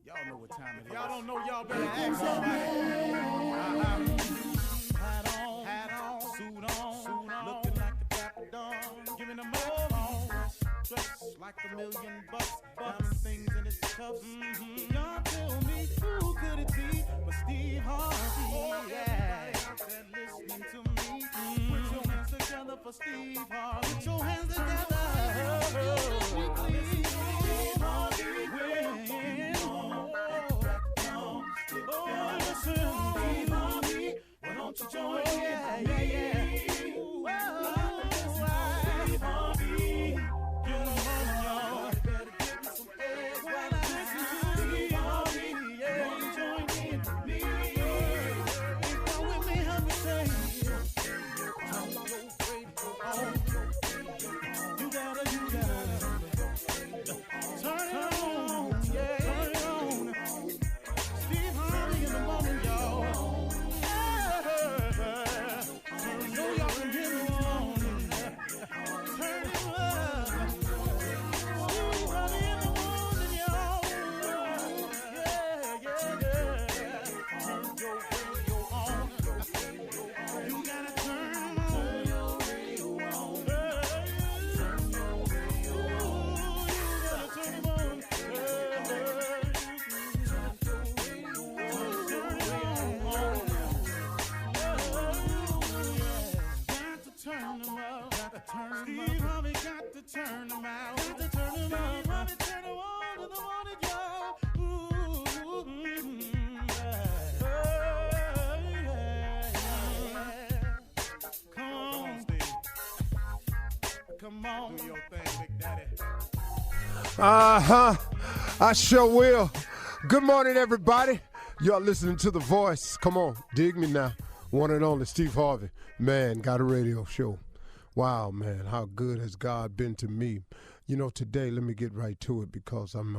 Y'all know what time it is. Y'all don't know, y'all better ask somebody. Hat on, suit on, looking like the Dapper Dawn, giving them all dressed like $1,000,000, diamond things in its cuffs. Y'all tell me who could it be but Steve Harvey? Oh, yeah. Everybody out there listening to me, put your hands together for Steve Harvey. Put your hands together. Steve Harvey, oh, listen, Steve Harvey, why don't you join me? Yeah. Steve Harvey, get on, y'all. Better give me some eggs while I listen to Steve Harvey. Yeah, join in with me. Come with me, help me say. Turn your radio on. You gotta. Turn it on, yeah. Turn it on. Steve Harvey in the morning, y'all. You know y'all can get it on. Turn it up. Steve Harvey in the morning, y'all. Yeah. Turn your radio on. You gotta turn your radio on. Turn your radio on. You gotta turn it on. Turn them up, Steve Harvey got to turn them out. Got to turn them up, Steve Harvey turn them on to the morning, y'all. Come on, Steve. Come on, do your thing, Big Daddy. I sure will. Good morning, everybody. Y'all listening to The Voice. Come on, dig me now. One and only Steve Harvey. Man, got a radio show. Wow, man, how good has God been to me. You know, today, let me get right to it because I'm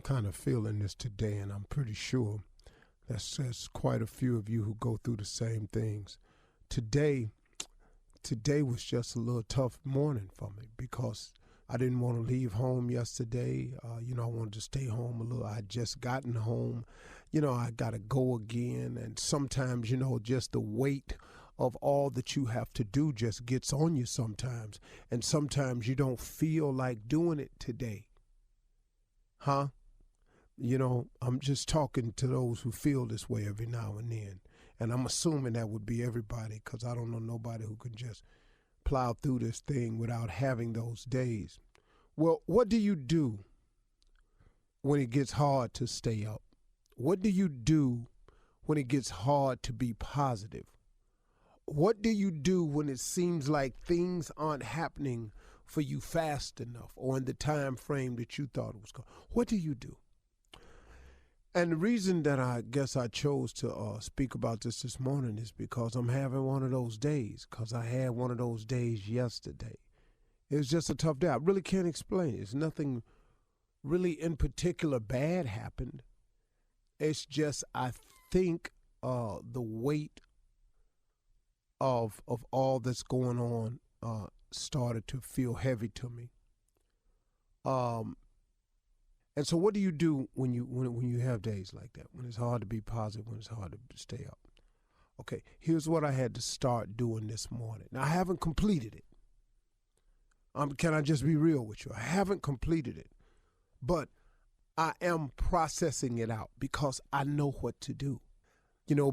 kind of feeling this today, and I'm pretty sure there's quite a few of you who go through the same things. Today was just a little tough morning for me because I didn't want to leave home yesterday. I wanted to stay home a little. I had just gotten home. I got to go again. And sometimes, just the weight of all that you have to do just gets on you sometimes. And sometimes you don't feel like doing it today. Huh? I'm just talking to those who feel this way every now and then. And I'm assuming that would be everybody because I don't know nobody who can just plow through this thing without having those days. Well, what do you do when it gets hard to stay up? What do you do when it gets hard to be positive? What do you do when it seems like things aren't happening for you fast enough or in the time frame that you thought it was going? What do you do? And the reason that I guess I chose to speak about this morning is because I'm having one of those days, because I had one of those days yesterday. It was just a tough day. I really can't explain it. It's nothing really in particular bad happened. It's just I think the weight of all that's going on started to feel heavy to me. And so what do you do when you have days like that, when it's hard to be positive, when it's hard to stay up? Okay, here's what I had to start doing this morning. Now, I haven't completed it. Can I just be real with you? I haven't completed it, but I am processing it out because I know what to do.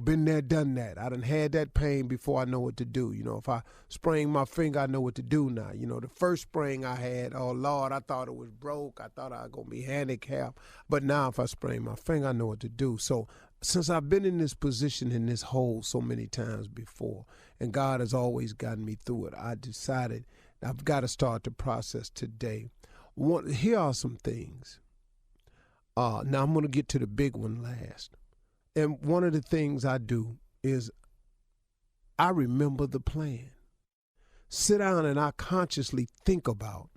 Been there, done that. I done had that pain before I know what to do. If I sprain my finger, I know what to do now. The first sprain I had, oh, Lord, I thought it was broke. I thought I was going to be handicapped. But now if I sprain my finger, I know what to do. So since I've been in this position, in this hole so many times before, and God has always gotten me through it, I decided I've got to start the process today. Here are some things. Now I'm going to get to the big one last. And one of the things I do is I remember the plan. Sit down and I consciously think about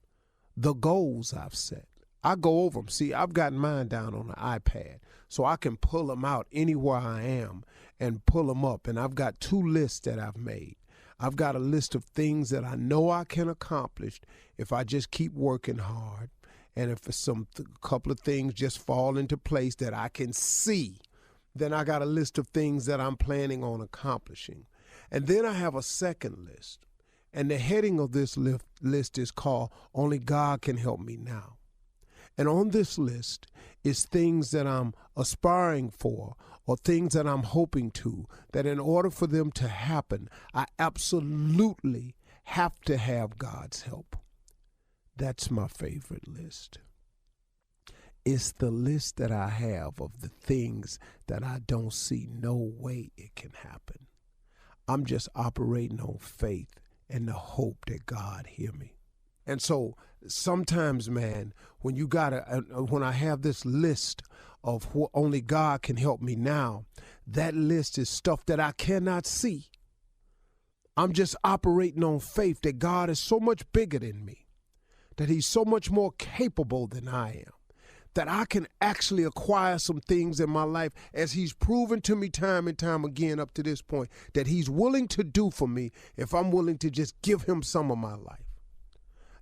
the goals I've set. I go over them. See, I've got mine down on the iPad, so I can pull them out anywhere I am and pull them up. And I've got 2 lists that I've made. I've got a list of things that I know I can accomplish if I just keep working hard. And if couple of things just fall into place that I can see, then I got a list of things that I'm planning on accomplishing. And then I have a second list. And the heading of this list is called Only God Can Help Me Now. And on this list is things that I'm aspiring for or things that I'm hoping to, that in order for them to happen, I absolutely have to have God's help. That's my favorite list. It's the list that I have of the things that I don't see no way it can happen. I'm just operating on faith and the hope that God hear me. And so sometimes, man, when when I have this list of what only God can help me now, that list is stuff that I cannot see. I'm just operating on faith that God is so much bigger than me, that he's so much more capable than I am, that I can actually acquire some things in my life, as he's proven to me time and time again up to this point, that he's willing to do for me if I'm willing to just give him some of my life.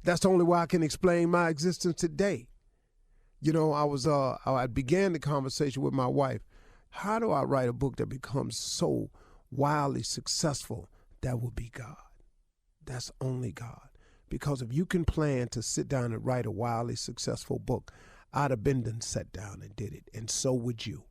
That's the only way I can explain my existence today. You know, I began the conversation with my wife. How do I write a book that becomes so wildly successful? That would be God. That's only God. Because if you can plan to sit down and write a wildly successful book, I'd have been done sat down and did it, and so would you.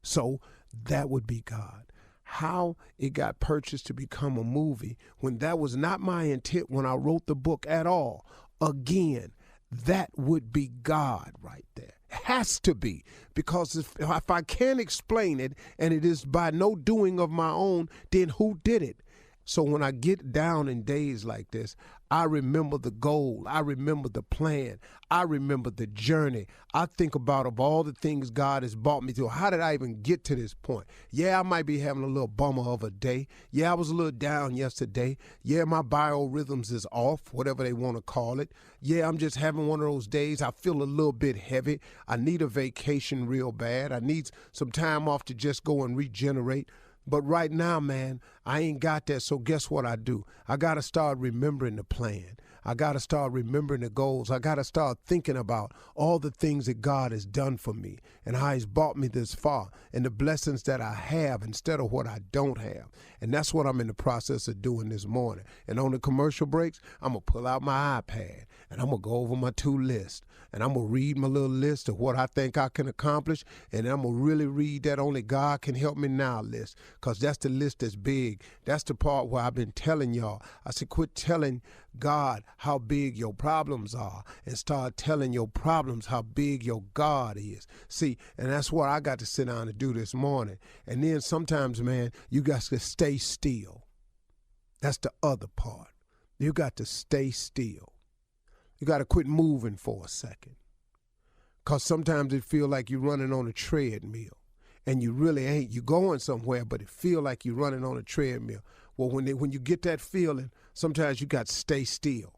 So that would be God. How it got purchased to become a movie when that was not my intent when I wrote the book at all. Again, that would be God right there. Has to be, because if I can't explain it and it is by no doing of my own, then who did it? So when I get down in days like this, I remember the goal. I remember the plan. I remember the journey. I think about of all the things God has brought me through. How did I even get to this point? Yeah, I might be having a little bummer of a day. Yeah, I was a little down yesterday. Yeah, my biorhythms is off, whatever they want to call it. Yeah, I'm just having one of those days. I feel a little bit heavy. I need a vacation real bad. I need some time off to just go and regenerate. But right now, man, I ain't got that. So guess what I do? I got to start remembering the plan. I got to start remembering the goals. I got to start thinking about all the things that God has done for me and how he's brought me this far and the blessings that I have instead of what I don't have. And that's what I'm in the process of doing this morning. And on the commercial breaks, I'm going to pull out my iPad and I'm going to go over my to list. And I'm going to read my little list of what I think I can accomplish. And I'm going to really read that Only God Can Help Me Now list, because that's the list that's big. That's the part where I've been telling y'all. I said, quit telling God how big your problems are and start telling your problems how big your God is. See, and that's what I got to sit down and do this morning. And then sometimes, man, you got to stay still. That's the other part. You got to stay still. You got to quit moving for a second, because sometimes it feel like you're running on a treadmill and you really ain't. You're going somewhere, but it feel like you're running on a treadmill. Well, when you get that feeling, sometimes you got to stay still.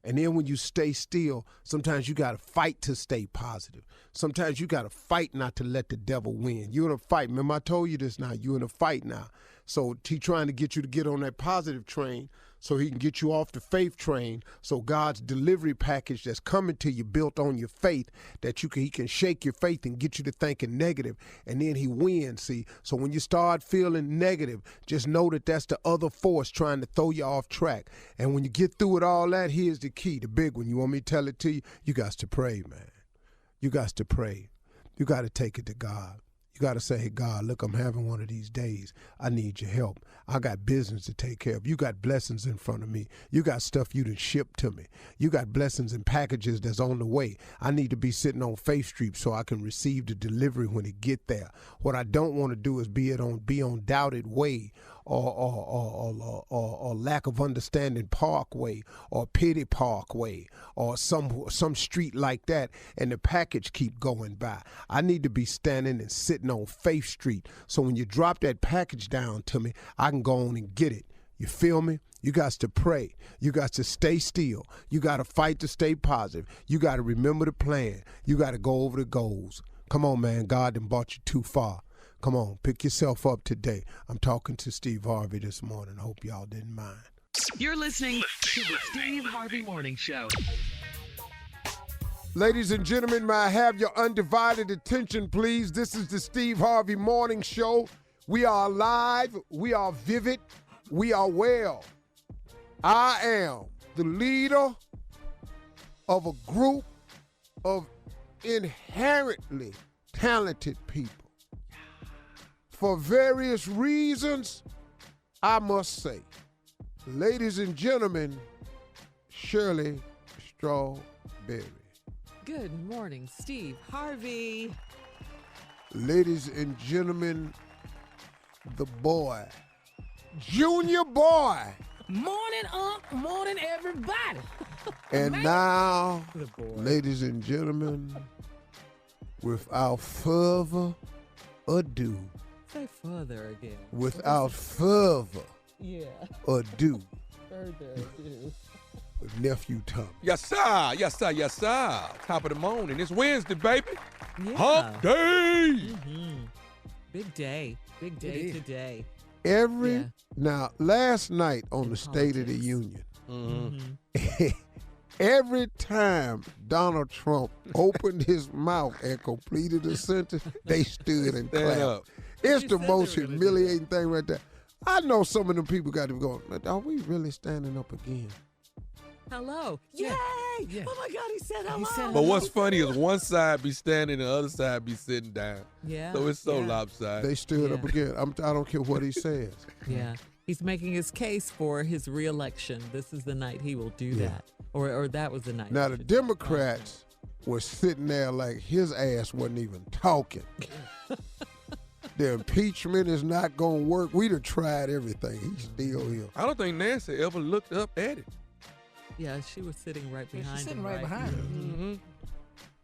And then when you stay still, sometimes you got to fight to stay positive. Sometimes you got to fight not to let the devil win. You're in a fight. Remember, I told you this now. You're in a fight now. So he trying to get you to get on that positive train so he can get you off the faith train, so God's delivery package that's coming to you built on your faith, that he can shake your faith and get you to thinking negative, and then he wins, see? So when you start feeling negative, just know that that's the other force trying to throw you off track. And when you get through with all that, here's the key, the big one. You want me to tell it to you? You got to pray, man. You got to pray. You got to take it to God. You got to say, hey, God, look, I'm having one of these days. I need your help. I got business to take care of. You got blessings in front of me. You got stuff you done shipped to me. You got blessings and packages that's on the way. I need to be sitting on Faith Street so I can receive the delivery when it get there. What I don't want to do is be on Doubted Way or lack of understanding Parkway or Pity Parkway or some street like that, and the package keep going by. I need to be standing and sitting on Faith Street, so when you drop that package down to me, I can go on and get it. You feel me? You got to pray. You got to stay still. You got to fight to stay positive. You got to remember the plan. You got to go over the goals. Come on, man. God done brought you too far. Come on, pick yourself up today. I'm talking to Steve Harvey this morning. I hope y'all didn't mind. You're listening to the Steve Harvey Morning Show. Ladies and gentlemen, may I have your undivided attention, please? This is the Steve Harvey Morning Show. We are alive. We are vivid. We are well. I am the leader of a group of inherently talented people. For various reasons, I must say, ladies and gentlemen, Shirley Strawberry. Good morning, Steve Harvey. Ladies and gentlemen, the boy, Junior Boy. Morning, morning, everybody. And Man. now, The boy. ladies and gentlemen, without further ado, Say further again. without further Yeah, ado, further ado. Nephew Tommy. Yes, sir. Yes, sir. Yes, sir. Top of the morning. It's Wednesday, baby. Yeah. Hump day. Mm-hmm. Big day. Big day today. Every now, last night on In the State of the politics. Union, Mm-hmm. every time Donald Trump opened his mouth and completed a sentence, they stood and Stand clapped. up. It's You the said most they were gonna do humiliating thing right there. I know some of them people got to be going, are we really standing up again? Hello. Yeah. Yay! Yeah. Oh my God, he said hello. He said But what's funny is one side be standing and the other side be sitting down. Yeah. So it's so yeah. lopsided. They stood up Yeah. again. I don't care what he says. Yeah. He's making his case for his reelection. This is the night he will do Yeah. that. Or that was the night. Now, I the should say. Democrats were sitting there like his ass wasn't even talking. The impeachment is not going to work. We'd have tried everything. He's still here. I don't think Nancy ever looked up at it. Yeah, she was sitting right behind She's sitting him. right behind him.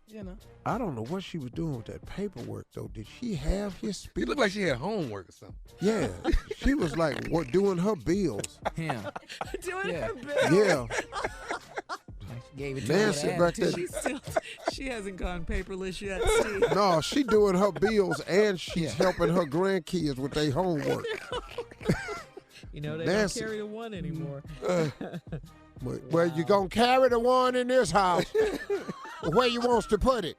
Mm-hmm. You know. I don't know what she was doing with that paperwork, though. Did she have his It speech? looked like she had homework or something. Yeah. She was like doing her bills. Him. Doing Yeah. her best. Yeah. Gave it to Nancy her back there. She hasn't gone paperless yet, Steve. No, she doing her bills and she's Yeah. helping her grandkids with their homework. You know, they Nancy. don't carry the one anymore. Well, you going to carry the one in this house. Where you wants to put it?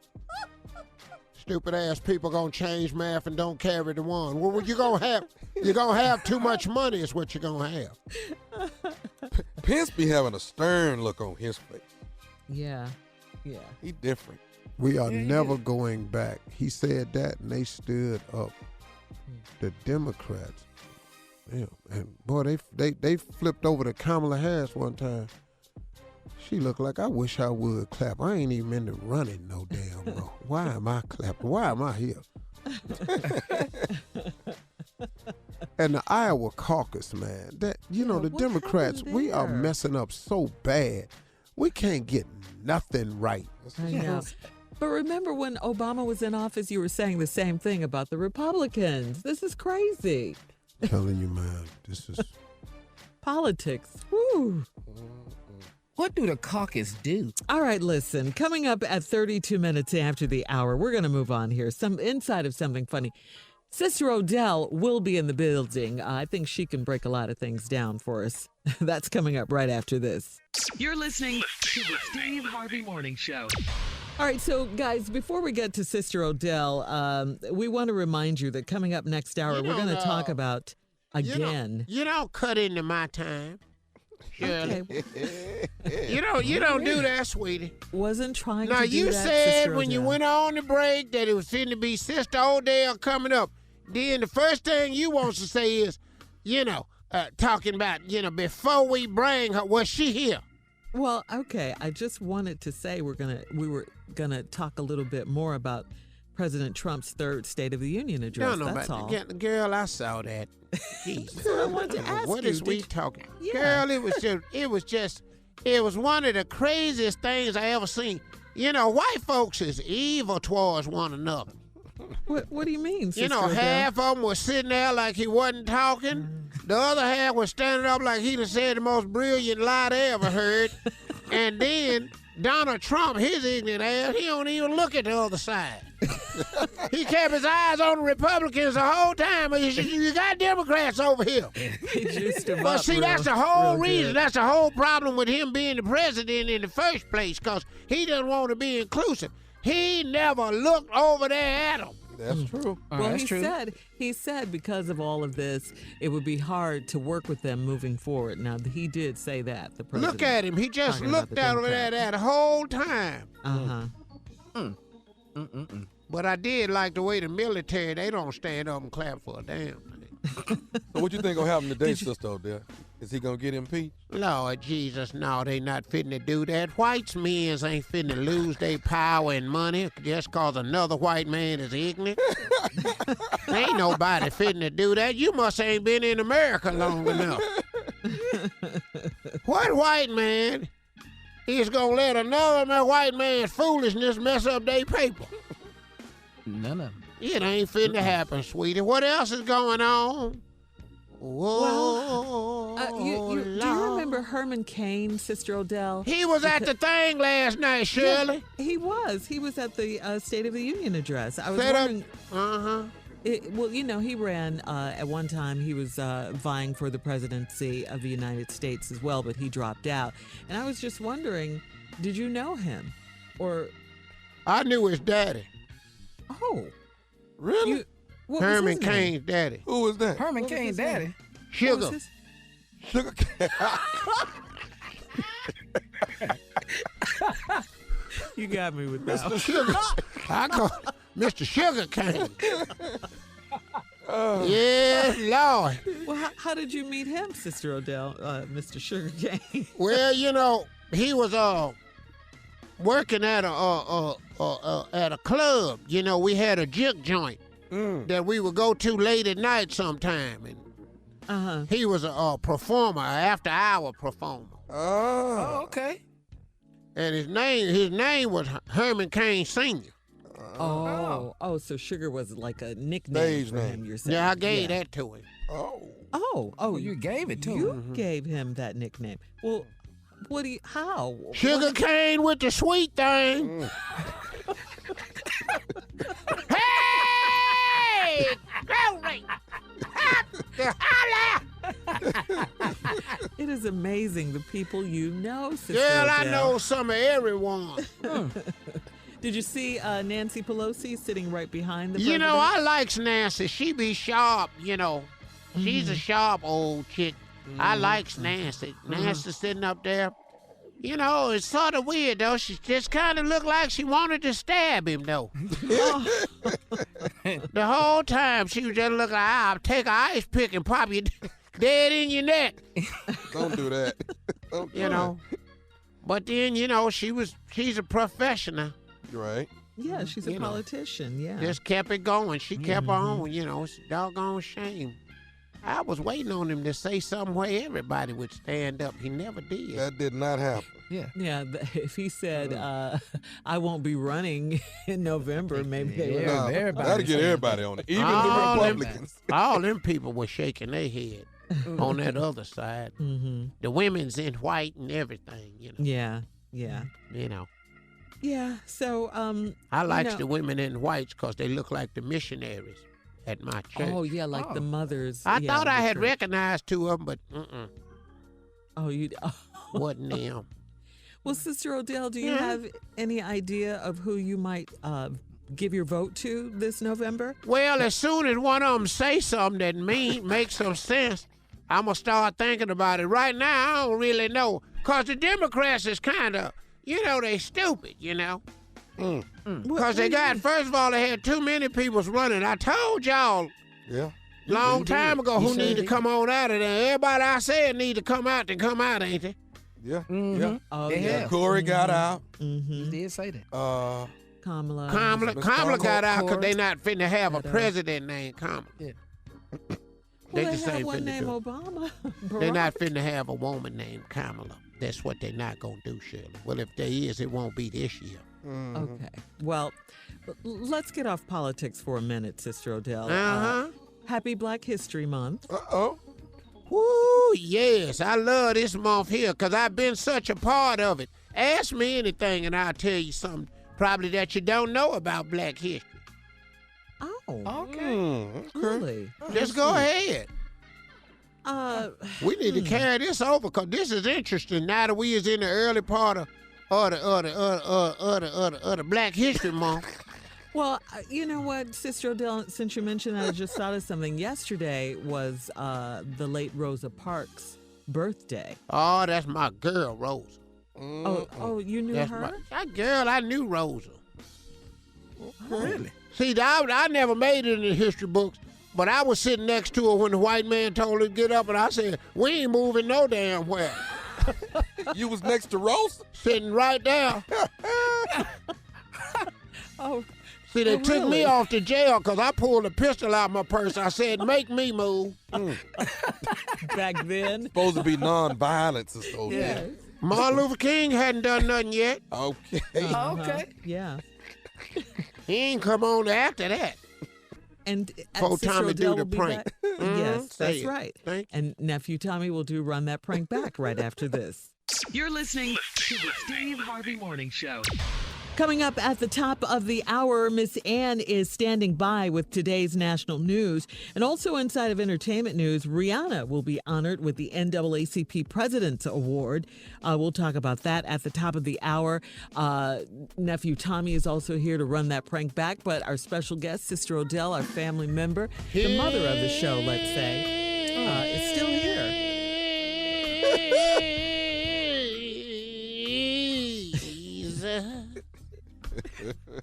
Stupid ass people going to change math and don't carry the one. Well, you going to have? You're going to have too much money is what you're going to have. Pence be having a stern look on his face. Yeah. He different. We are never going back. He said that, and they stood up. The Democrats, yeah, and boy, they flipped over to Kamala Harris one time. She looked like, I wish I would clap. I ain't even in the running no damn row. Why am I clapping? Why am I here? And the Iowa caucus, man, that the what Democrats, happened we are there? messing up so bad. We can't get nothing right. I know. But remember when Obama was in office, you were saying the same thing about the Republicans. This is crazy. Telling you, man, this is. Politics. Woo. What do the caucus do? All right, listen. Coming up at 32 minutes after the hour, we're going to move on here. Some inside of something funny. Sister Odelle will be in the building. I think she can break a lot of things down for us. That's coming up right after this. You're listening to the Steve Harvey Morning Show. All right, so guys, before we get to Sister Odelle, we want to remind you that coming up next hour, we're going to talk about again. You don't cut into my time. Okay. You don't do that, sweetie. Wasn't trying Now, to do you that, said Sister when you Odelle. went on the break that it was finna be Sister Odelle coming up. Then the first thing you want to say is, talking about, before we bring her, was she here? Well, okay. I just wanted to say we were gonna talk a little bit more about President Trump's third State of the Union address. That's all. Girl, I saw that. Jesus. I wanted to ask What you, is we did- talking? Yeah. Girl, it was one of the craziest things I ever seen. White folks is evil towards one another. What do you mean, Sister Odelle? Half of them was sitting there like he wasn't talking. The other half was standing up like he done said the most brilliant lie they ever heard. And then Donald Trump, his ignorant ass, he don't even look at the other side. He kept his eyes on the Republicans the whole time. You got Democrats over here. He juiced him But up see, real- that's the whole real reason. good. That's the whole problem with him being the president in the first place, because he doesn't want to be inclusive. He never looked over there at him. That's true. Well, that's true. he said because of all of this, it would be hard to work with them moving forward. Now, he did say that, the president. Look at him. He just Talking about looked the over there Democrats. the whole time. Uh-huh. But I did like the way the military, they don't stand up and clap for a damn thing. So what you think gonna happen today, Sister Odelle? Is he gonna get impeached? Lord Jesus, no, they not fitting to do that. White men ain't fitting to lose their power and money just cause another white man is ignorant. Ain't nobody fitting to do that. You must ain't been in America long enough. What white man is gonna let another white man's foolishness mess up their paper? None of them. It ain't fitting to happen, sweetie. What else is going on? Whoa, Do you remember Herman Cain, Sister Odelle? He was at the thing last night, Shirley. He was. He was at the State of the Union address. I was Set up. wondering. Well, you know, he ran at one time. He was vying for the presidency of the United States as well, but he dropped out. And I was just wondering, did you know him? Or I knew his daddy. oh, Really? what was Herman his name? Cain's daddy. Who was that? Herman What was Cain's his name? daddy. What Sugar. was his- Sugar cane. You got me with that. one. Sugar. I call Mr. Sugar Cane. Yes, Lord. Well, how did you meet him, Sister Odelle, Mr. Sugarcane? Well, you know, he was working at a club. You know, we had a juke joint that we would go to late at night sometime, and Uh-huh. he was a performer, an after-hour performer. Oh, okay. And his name was Herman Cain Sr. Oh, so Sugar was like a nickname Stage for name. him, you're saying. Yeah, I gave that to him. Oh. Oh, You gave it to you him. gave him that nickname. Well, how? Sugar cane with the sweet thing. Hey! Glory! Holla! It is amazing the people you know, Sister Girl, I Odelle. know some of everyone. Did you see Nancy Pelosi sitting right behind the You president? know, I likes Nancy. She be sharp, you know. She's a sharp old chick. I likes Nancy. Nancy sitting up there. You know, it's sort of weird, though. She just kind of looked like she wanted to stab him, though. The whole time, she was just looking like, I'll take an ice pick and pop you dead in your neck, Don't do that. Don't do you know. But then, you know, she's a professional. that. Right. Yeah, she's a You know, politician, yeah. Just kept it going. She kept on, you know. It's a doggone shame. I was waiting on him to say something where everybody would stand up. He never did. That did not happen. Yeah. Yeah, if he said, I won't be running in November, maybe they would. Yeah. No, everybody that'll get saying everybody on it. Even All the them- Republicans. All them people were shaking their head on that other side. Mm-hmm. The women's in white and everything, you know. Yeah, yeah. You know. Yeah, so, I likes know- the women in whites because they look like the missionaries at my church. oh, yeah, like the mothers. I yeah, thought I the had church. recognized two of them, but Oh, you. wasn't them. Well, Sister Odelle, do you Yeah. have any idea of who you might give your vote to this November? Well, as soon as one of them say something that makes some sense, I'm going to start thinking about it. Right now, I don't really know. Because the Democrats is kind of, you know, they stupid, you know. Because they got, first of all, they had too many people running. I told y'all Yeah. long time ago who You need said to it. come on out of there. Everybody I said need to come out, ain't they? Yeah. Mm-hmm. Yeah. Oh, They yeah. have. Corey got out. Mm-hmm. You did say that. Kamala. Kamala got out because Court. they not finna have a But, president named Kamala. Yeah. Well, they they just have ain't one finna named do it. Obama. They're Barack. not finna have a woman named Kamala. That's what they're not gonna do, Shirley. Well, if there is, it won't be this year. Okay. Well, let's get off politics for a minute, Sister Odelle. Uh-huh. Happy Black History Month. Woo, yes. I love this month here because I've been such a part of it. Ask me anything, and I'll tell you something probably that you don't know about Black history. Oh, Okay. really? Just go ahead. We need to hmm. carry this over because this is interesting. Now that we is in the early part of the Black History Month. Well, you know what, Sister Odelle, since you mentioned that, I just thought of something. Yesterday was the late Rosa Parks' birthday. Oh, that's my girl, Rosa. Oh, you knew That's her? that girl, I knew Rosa. Really? See, I never made it in the history books, but I was sitting next to her when the white man told her to get up, and I said, we ain't moving no damn where. You was next to Rosa? Sitting right there. Oh, See, they took really? me off to jail because I pulled a pistol out of my purse. I said, make me move. back then. Supposed to be non-violent, Sister Odelle. Yeah. Martin Luther King hadn't done nothing yet. Okay. Okay. Yeah. He ain't come on after that. And Before Sister Tommy do Odelle the will be prank. back. Mhm, Yes, say that's it. right. Thank you. And Nephew Tommy will do Run That Prank Back right after this. You're listening to the Steve Harvey Morning Show. Coming up at the top of the hour, Miss Ann is standing by with today's national news. And also inside of entertainment news, Rihanna will be honored with the NAACP President's Award. We'll talk about that at the top of the hour. Nephew Tommy is also here to run that prank back. But our special guest, Sister Odelle, our family member, the mother of the show, let's say, is still here.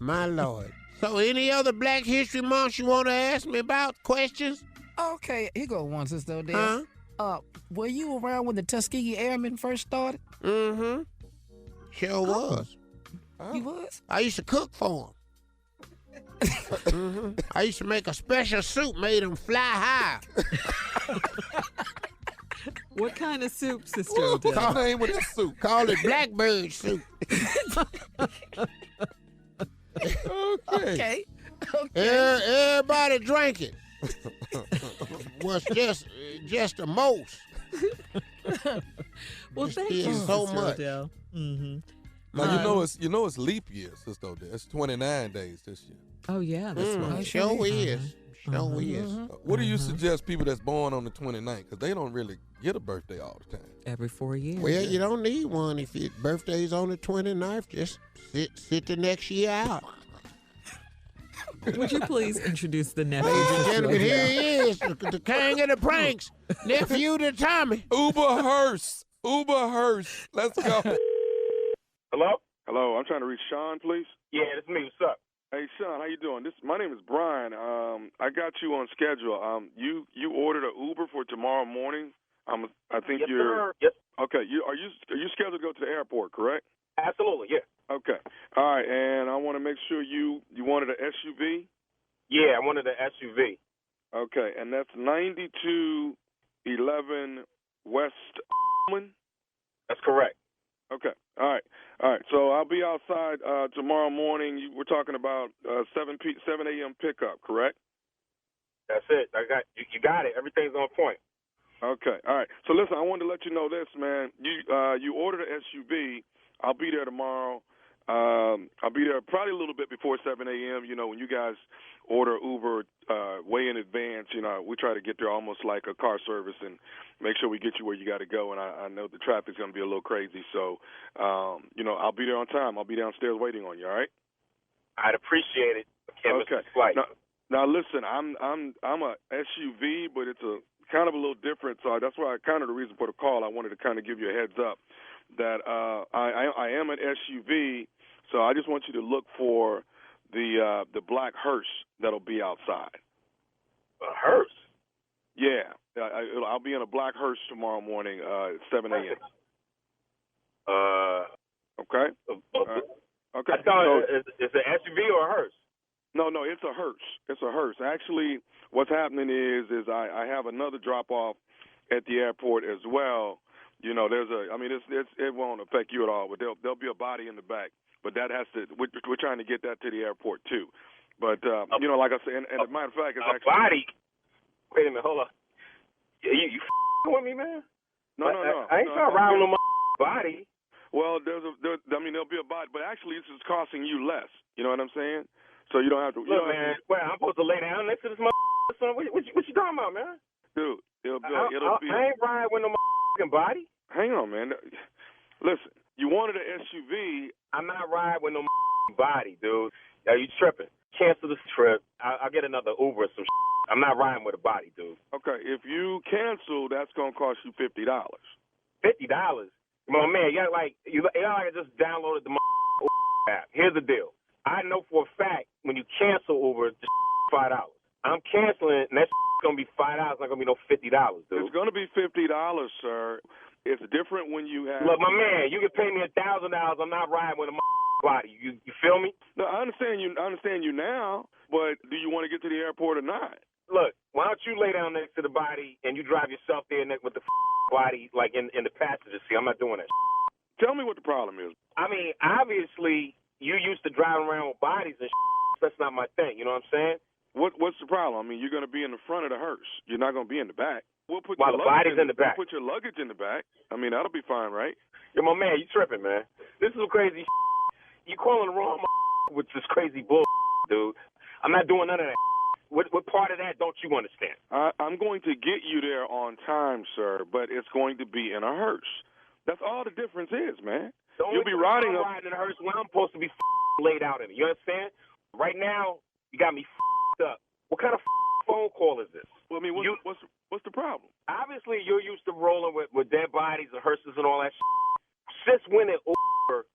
My Lord. So any other Black History Month you want to ask me about? Questions? Okay, here go one, Sister Odelle. Huh? Were you around when the Tuskegee Airmen first started? Mm-hmm. Sure was. You was? I used to cook for them. I used to make a special soup, made them fly high. What kind of soup, Sister What's Odelle? the name of this soup? Call it blackbird soup. Okay. Everybody drank it. Was just the most. Well, Just thank did you, so Sister much. Odelle. Mm-hmm. Now you know it's leap year, Sister Odelle. It's 29 days this year. Oh, yeah, that's right. Sure is. Sure is. What do you suggest people that's born on the 29th? Because they don't really get a birthday all the time. Every 4 years. Well, you don't need one if your birthday's on the 29th. Just sit the next year out. Would you please introduce the nephew? Ladies and Sister gentlemen, Odelle? here he is, the king of the pranks, Nephew to Tommy. Uber Hearst. Let's go. Hello? Hello, I'm trying to reach Sean, please. Yeah, that's me. What's up? Hey, Sean, how you doing? My name is Brian. I got you on schedule. You ordered an Uber for tomorrow morning. I think Yes, you're sir. Yes, okay. Are you scheduled to go to the airport? Correct? absolutely. Yeah. Okay. All right, and I want to make sure you wanted an SUV. Yeah, I wanted an SUV. Okay, and that's 9211 West. That's correct. Okay. All right. So I'll be outside tomorrow morning. We're talking about 7 a.m. pickup, correct? That's it. I got you. You got it. Everything's on point. Okay. All right. So listen, I wanted to let you know this, man. You ordered an SUV. I'll be there tomorrow. I'll be there probably a little bit before 7 a.m. You know, when you guys order Uber way in advance, you know, we try to get there almost like a car service and make sure we get you where you got to go. And I know the traffic's going to be a little crazy. So, you know, I'll be there on time. I'll be downstairs waiting on you, all right? I'd appreciate it. Can't miss Okay. the flight. Now listen, I'm a SUV, but it's a kind of a little different. So that's why kind of the reason for the call. I wanted to kind of give you a heads up that I am an SUV. So I just want you to look for the black hearse that'll be outside. A hearse? Yeah, I'll be in a black hearse tomorrow morning at 7 a.m. Okay. Okay. I thought it's an SUV or a hearse. No, it's a hearse. It's a hearse. Actually, what's happening is I have another drop off at the airport as well. You know, it won't affect you at all, but there'll be a body in the back. But that has to. We're trying to get that to the airport too. But you know, like I said, and as a matter of fact, it's actually body. Wait a minute, hold on. You with me, man? No. I ain't trying to ride on my body. Well, there'll be a body, but actually this is costing you less. You know what I'm saying? So you don't have to. Look, man, well, I'm supposed to lay down next to this son. What you talking about, man? Dude, it'll be. I ain't riding with no body. Hang on, man. Listen, you wanted an SUV. I'm not riding with no body, dude. Are you tripping? Cancel this trip. I'll get another Uber or some I'm not riding with a body, dude. Okay, if you cancel, that's going to cost you $50. $50? Well, man, you like just downloaded the app. Here's the deal. I know for a fact when you cancel Uber, it's $5. I'm canceling, and that's going to be $5. It's not going to be no $50, dude. It's going to be $50, sir. It's different when you have. Look, my man, you can pay me $1,000. I'm not riding with a body. You feel me? No, I understand you. I understand you now, but do you want to get to the airport or not? Look, why don't you lay down next to the body and you drive yourself there with the body like in the passenger seat? I'm not doing that. Tell me what the problem is. I mean, obviously you used to driving around with bodies and that's not my thing. You know what I'm saying? What's the problem? I mean, you're going to be in the front of the hearse. You're not going to be in the back. We'll put While the body's in the back. We'll put your luggage in the back. I mean, that'll be fine, right? Yo, my man, you tripping, man. This is crazy. You calling the wrong with this crazy bull, dude. I'm not doing none of that. What part of that don't you understand? I'm going to get you there on time, sir, but it's going to be in a hearse. That's all the difference is, man. You'll be riding in a hearse when I'm supposed to be laid out in it. You understand? Right now, you got me up. What kind of phone call is this? Well, I mean, what's the problem? Obviously, you're used to rolling with dead bodies and hearses and all that shit. Since when did Uber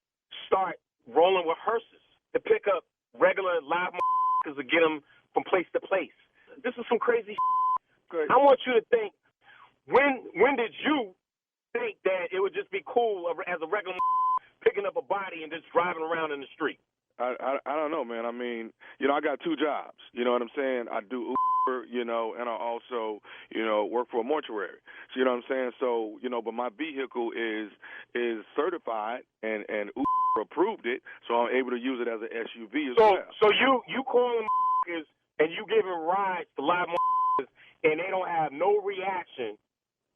start rolling with hearses to pick up regular live motherfuckers to get them from place to place? This is some crazy shit. I want you to think, when did you think that it would just be cool as a regular picking up a body and just driving around in the street? I don't know, man. I mean, I got two jobs. You know what I'm saying? I do Uber, and I also, work for a mortuary. So, you know what I'm saying? So, but my vehicle is certified and Uber approved it, so I'm able to use it as an SUV as well. So you calling and you giving rides to live and they don't have no reaction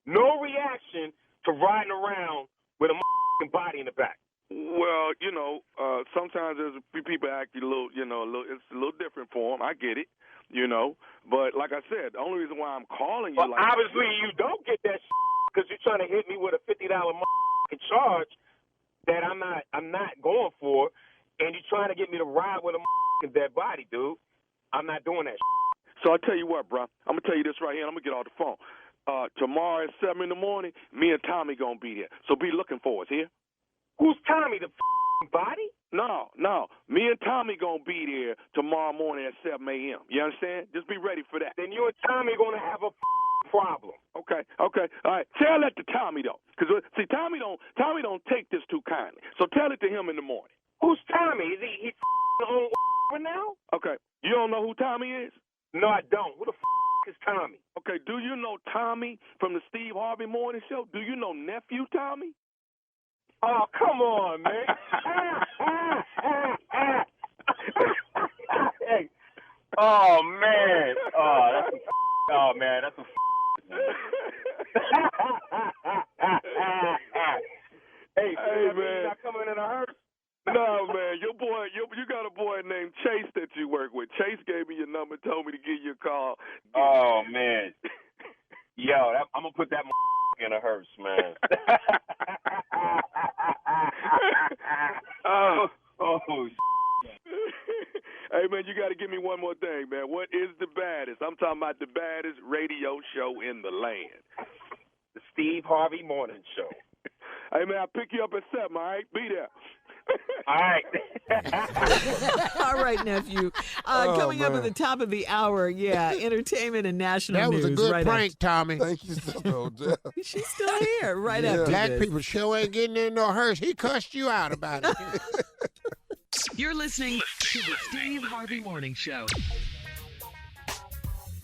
to riding around with a body in the back. Well, sometimes there's people acting a little, it's a little different for them. I get it, But like I said, the only reason why I'm calling you obviously you don't get that because you're trying to hit me with a $50 charge that I'm not going for, and you're trying to get me to ride with a dead body, dude. I'm not doing that. So I'll tell you what, bro. I'm going to tell you this right here, and I'm going to get off the phone. Tomorrow at 7 in the morning, me and Tommy going to be there. So be looking for us here. Who's Tommy, the body? No. Me and Tommy going to be there tomorrow morning at 7 a.m. You understand? Just be ready for that. Then you and Tommy going to have a problem. Okay. All right. Tell that to Tommy, though. Because, see, Tommy don't take this too kindly. So tell it to him in the morning. Who's Tommy? Is he on now? Okay. You don't know who Tommy is? No, I don't. Who the is Tommy? Okay. Do you know Tommy from the Steve Harvey Morning Show? Do you know Nephew Tommy? Oh, come on, man. Hey. Oh, man. That's a Hey, man. You're not coming in a hearse? No, man. Your boy, you got a boy named Chase that you work with. Chase gave me your number, told me to give you a call. Oh, man. Yo, I'm going to put that in a hearse, man. Hey, man, you got to give me one more thing, man. What is the baddest? I'm talking about the baddest radio show in the land. The Steve Harvey Morning Show. Hey, man, I'll pick you up at 7, all right? Be there. All right. All right, nephew. Coming up at the top of the hour, entertainment and national news. That was a good right prank, Tommy. Thank you, Sister Odelle. She's still here right after Black this. people sure ain't getting in no hearse. He cussed you out about it. You're listening to the Steve Harvey Morning Show.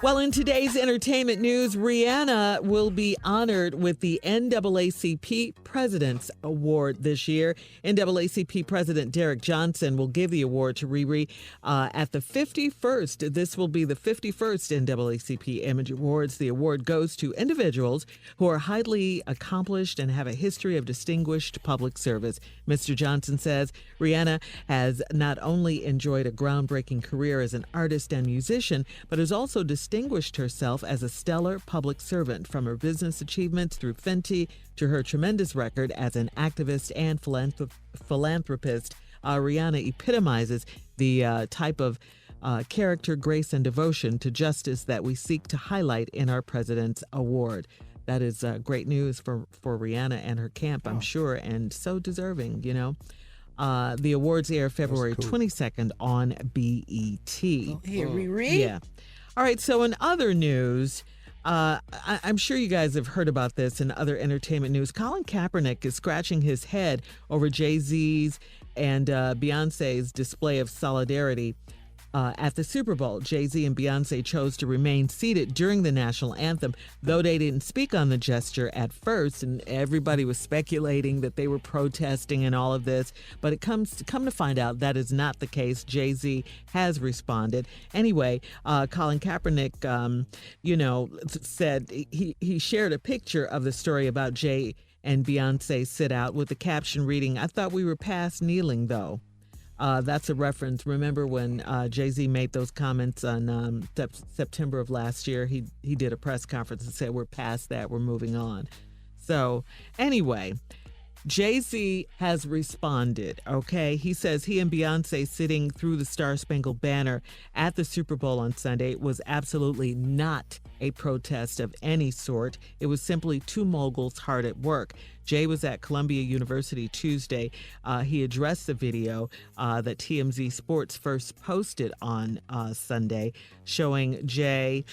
Well, in today's entertainment news, Rihanna will be honored with the NAACP President's Award this year. NAACP President Derek Johnson will give the award to Riri at the 51st. This will be the 51st NAACP Image Awards. The award goes to individuals who are highly accomplished and have a history of distinguished public service. Mr. Johnson says Rihanna has not only enjoyed a groundbreaking career as an artist and musician, but has also distinguished herself as a stellar public servant, from her business achievements through Fenty to her tremendous record as an activist and philanthropist. Rihanna epitomizes the type of character, grace, and devotion to justice that we seek to highlight in our President's Award. That is great news for Rihanna and her camp, I'm sure, and so deserving, you know. The awards air February 22nd on BET. Here, Riri. Yeah. All right, so in other news, I'm sure you guys have heard about this in other entertainment news. Colin Kaepernick is scratching his head over Jay-Z's and Beyonce's display of solidarity at the Super Bowl. Jay-Z and Beyonce chose to remain seated during the national anthem, though they didn't speak on the gesture at first, and everybody was speculating that they were protesting and all of this. But it come to find out that is not the case. Jay-Z has responded. Anyway, Colin Kaepernick, said he shared a picture of the story about Jay and Beyonce sit out with the caption reading, "I thought we were past kneeling, though." That's a reference. Remember when Jay-Z made those comments on September of last year? He did a press conference and said, we're past that, we're moving on. So anyway, Jay-Z has responded, okay? He says he and Beyonce sitting through the Star-Spangled Banner at the Super Bowl on Sunday was absolutely not a protest of any sort. It was simply two moguls hard at work. Jay was at Columbia University Tuesday. He addressed the video that TMZ Sports first posted on Sunday, showing Jay,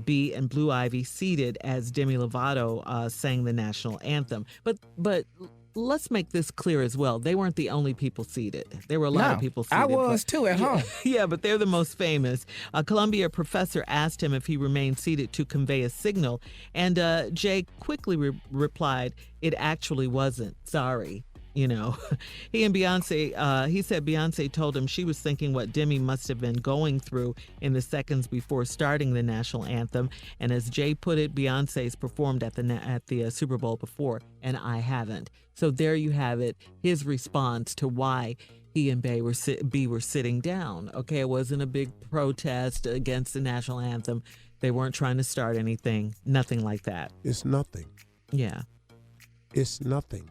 B, and Blue Ivy seated as Demi Lovato sang the national anthem. But let's make this clear as well. They weren't the only people seated. There were a lot of people seated. I was too at home. Yeah, but they're the most famous. A Columbia professor asked him if he remained seated to convey a signal, and Jay quickly replied, "It actually wasn't. Sorry." You know, he and Beyonce, he said Beyonce told him she was thinking what Demi must have been going through in the seconds before starting the national anthem. And as Jay put it, Beyonce's performed at the Super Bowl before, and I haven't. So there you have it, his response to why he and B were sitting down. Okay, it wasn't a big protest against the national anthem. They weren't trying to start anything, nothing like that. It's nothing. Yeah. It's nothing.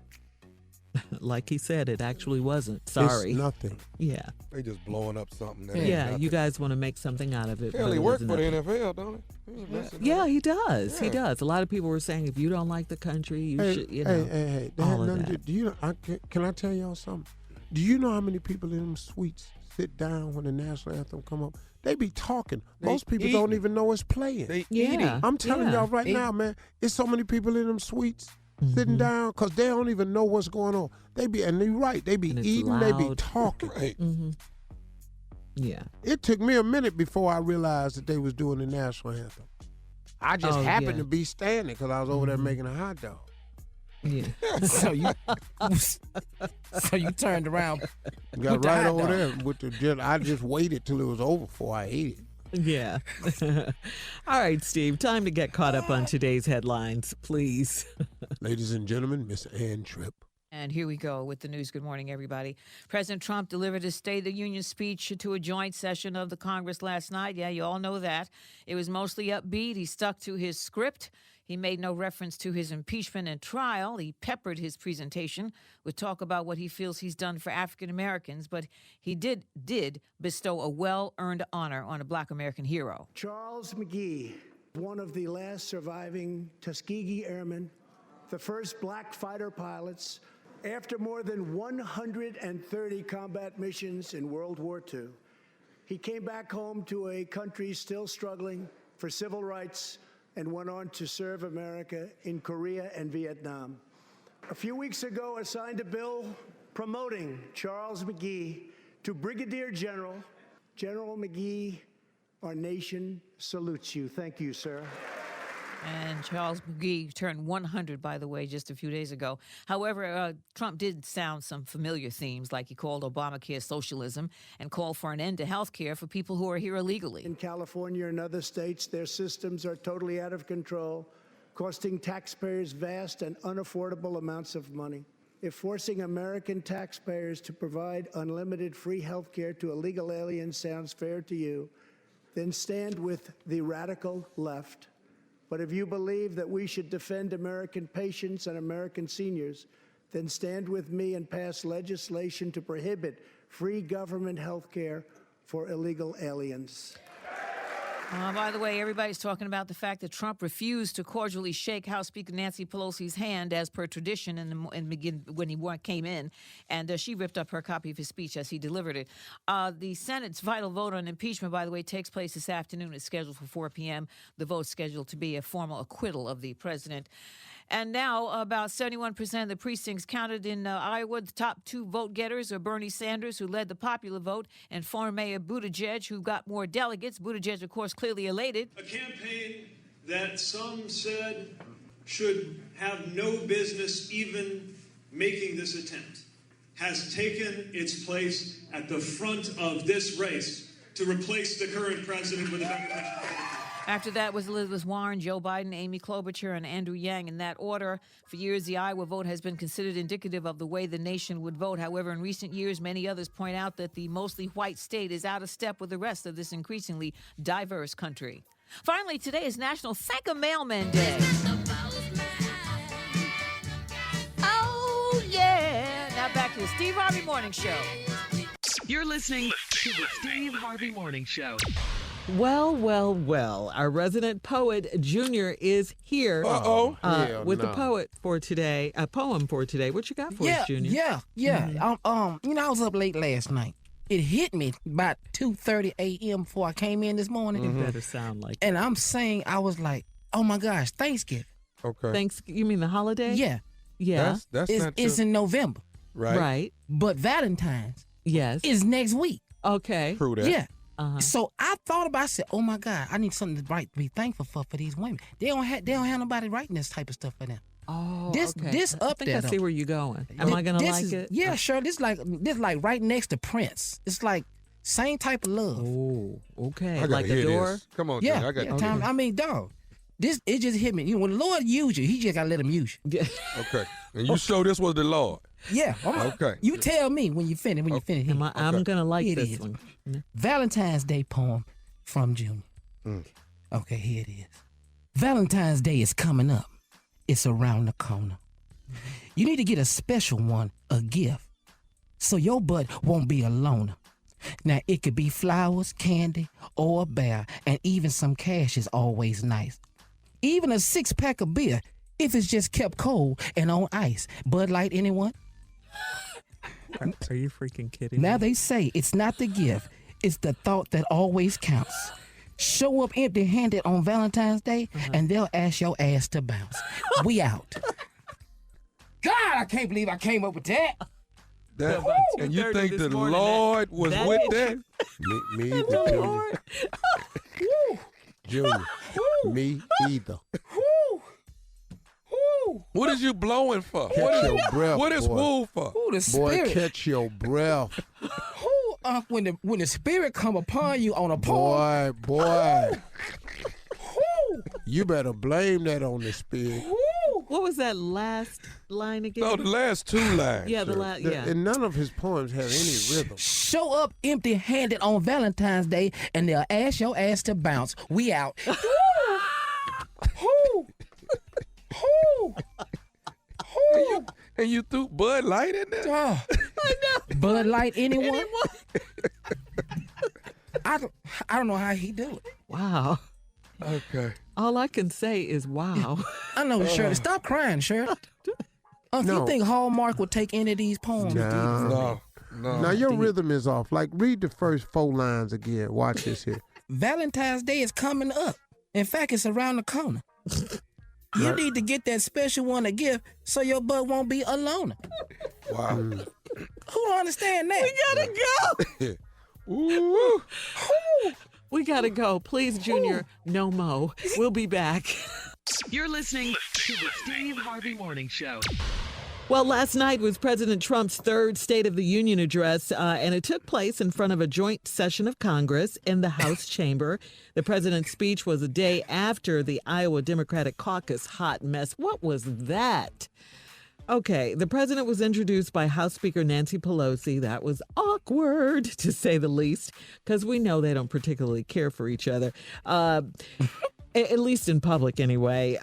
Like he said, it actually wasn't. Sorry. It's nothing. Yeah. They just blowing up something. That Yeah, you guys want to make something out of it. Hell, he worked for the NFL, don't he? Yeah, he does. Yeah. He does. A lot of people were saying if you don't like the country, you should, you know. Hey. all of that. Do you know, can I tell y'all something? Do you know how many people in them suites sit down when the national anthem come up? They be talking. Most people don't even know it's playing. They Yeah. I'm telling y'all right now, man, it's so many people in them suites sitting down because they don't even know what's going on. And you're right, they be And it's eating, they be loud. talking. Right. Yeah. It took me a minute before I realized that they was doing the national anthem. I just happened to be standing because I was over there making a hot dog. Yeah. So you turned around. Got with the right hot over dog. there with the. I just waited till it was over before I ate it. Yeah. All right, Steve, time to get caught up on today's headlines, please. Ladies and gentlemen, Miss Ann Tripp. And here we go with the news. Good morning, everybody. President Trump delivered his State of the Union speech to a joint session of the Congress last night. Yeah, you all know that. It was mostly upbeat. He stuck to his script. He made no reference to his impeachment and trial. He peppered his presentation with talk about what he feels he's done for African Americans, but he did bestow a well-earned honor on a Black American hero. Charles McGee, one of the last surviving Tuskegee Airmen, the first Black fighter pilots. After more than 130 combat missions in World War II, he came back home to a country still struggling for civil rights and went on to serve America in Korea and Vietnam. A few weeks ago, I signed a bill promoting Charles McGee to Brigadier General. General McGee, our nation salutes you. Thank you, sir. And Charles McGee turned 100, by the way, just a few days ago. However, Trump did sound some familiar themes, like he called Obamacare socialism and called for an end to health care for people who are here illegally. In California and other states, their systems are totally out of control, costing taxpayers vast and unaffordable amounts of money. If forcing American taxpayers to provide unlimited free health care to illegal aliens sounds fair to you, then stand with the radical left. But if you believe that we should defend American patients and American seniors, then stand with me and pass legislation to prohibit free government health care for illegal aliens. By the way, everybody's talking about the fact that Trump refused to cordially shake House Speaker Nancy Pelosi's hand as per tradition when he came in, and she ripped up her copy of his speech as he delivered it. The Senate's vital vote on impeachment, by the way, takes place this afternoon. It's scheduled for 4 p.m. The vote's scheduled to be a formal acquittal of the president. And now about 71% of the precincts counted in Iowa. The top two vote getters are Bernie Sanders, who led the popular vote, and former Mayor Buttigieg, who got more delegates. Buttigieg, of course, clearly elated. A campaign that some said should have no business even making this attempt has taken its place at the front of this race to replace the current president with a better president. After that was Elizabeth Warren, Joe Biden, Amy Klobuchar, and Andrew Yang in that order. For years, the Iowa vote has been considered indicative of the way the nation would vote. However, in recent years, many others point out that the mostly white state is out of step with the rest of this increasingly diverse country. Finally, today is National Thank a Mailman Day. Oh, yeah. Now back to the Steve Harvey Morning Show. You're listening to the Steve Harvey Morning Show. Well, well, well. Our resident poet, Junior, is here with the poem for today. What you got for us, Junior? Mm-hmm. I was up late last night. It hit me about 2:30 a.m. before I came in this morning. It better sound like And I'm saying, I was like, oh my gosh, Thanksgiving. Okay. You mean the holiday? Yeah. Yeah. It's in November. Right. But Valentine's is next week. Okay. True that. Yeah. So I thought about it, I said, oh my God, I need something to be thankful for these women. They don't have nobody writing this type of stuff for them. Oh, this I think I see where you're going. Am I gonna like it? Yeah, sure. This like right next to Prince. It's like same type of love. Oh, okay. Like a door. This. Come on, yeah. I got Tom, I mean, dog. It just hit me. You know, when the Lord used you, He just gotta let Him use you. Okay. And you show this was the Lord. Yeah. Okay. You tell me when you finish. I'm gonna like this one. Valentine's Day poem from Junior. Okay, here it is. Valentine's Day is coming up. It's around the corner. You need to get a special one, a gift, so your butt won't be a loner. Now, it could be flowers, candy, or a bear, and even some cash is always nice. Even a 6-pack of beer, if it's just kept cold and on ice. Bud Light, anyone? Are you freaking kidding Now me? they say it's not the gift, it's the thought that always counts. Show up empty-handed on Valentine's Day, and they'll ask your ass to bounce. We out. God, I can't believe I came up with that. And you think the Lord was with that? Me either, Junior. Junior. Me either. What is you blowing for? Catch your breath, What is boy. woo for? Ooh, the spirit. Boy, catch your breath. When the spirit come upon you on a poem. Boy. You better blame that on the spirit. What was that last line again? No, the last two lines. Yeah, the last. Yeah. And none of his poems have any rhythm. Show up empty-handed on Valentine's Day, and they'll ask your ass to bounce. We out. And you threw Bud Light in there? Oh. Bud Light, anyone? I don't know how he do it. Wow. Okay. All I can say is wow. I know, Shirley. Stop crying, Shirley. You think Hallmark would take any of these poems? No. Now, your rhythm is off. Like, read the first 4 lines again. Watch this here. Valentine's Day is coming up. In fact, it's around the corner. You need to get that special one a gift so your butt won't be a loner. Wow. Who don't understand that? We gotta go. Ooh. We gotta go. Please, Junior, no mo. We'll be back. You're listening to the Steve Harvey Morning Show. Well, last night was President Trump's third State of the Union address, and it took place in front of a joint session of Congress in the House chamber. The president's speech was a day after the Iowa Democratic Caucus hot mess. What was that? Okay, the president was introduced by House Speaker Nancy Pelosi. That was awkward, to say the least, because we know they don't particularly care for each other. At least in public, anyway.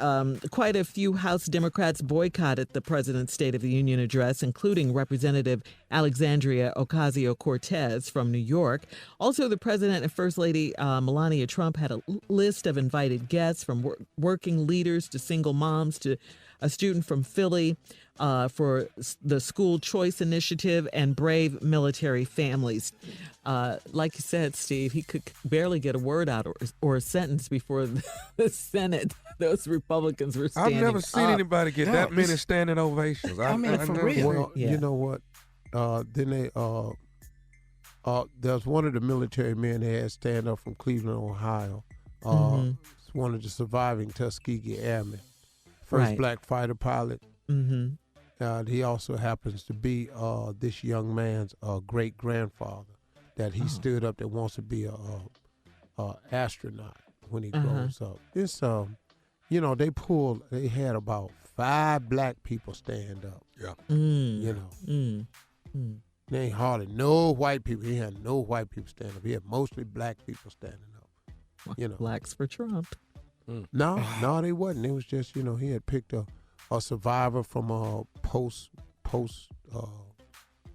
Quite a few House Democrats boycotted the president's State of the Union address, including Representative Alexandria Ocasio-Cortez from New York. Also, the president and First Lady Melania Trump had a list of invited guests, from working leaders to single moms to a student from Philly for the School Choice Initiative and brave military families. Like you said, Steve, he could barely get a word out or a sentence before the Senate. Those Republicans were standing I've never seen up. anybody get that many standing ovations. I mean, for real. Well, you know what? Then they there's one of the military men they had stand up from Cleveland, Ohio. It's one of the surviving Tuskegee Airmen, first black fighter pilot. He also happens to be this young man's great grandfather that he stood up that wants to be a astronaut when he grows up. It's they had about 5 black people stand up. Yeah. You know. There ain't hardly no white people. He had no white people stand up. He had mostly black people standing up. Well, you know. Blacks for Trump. No, they wasn't. It was just, he had picked a survivor from post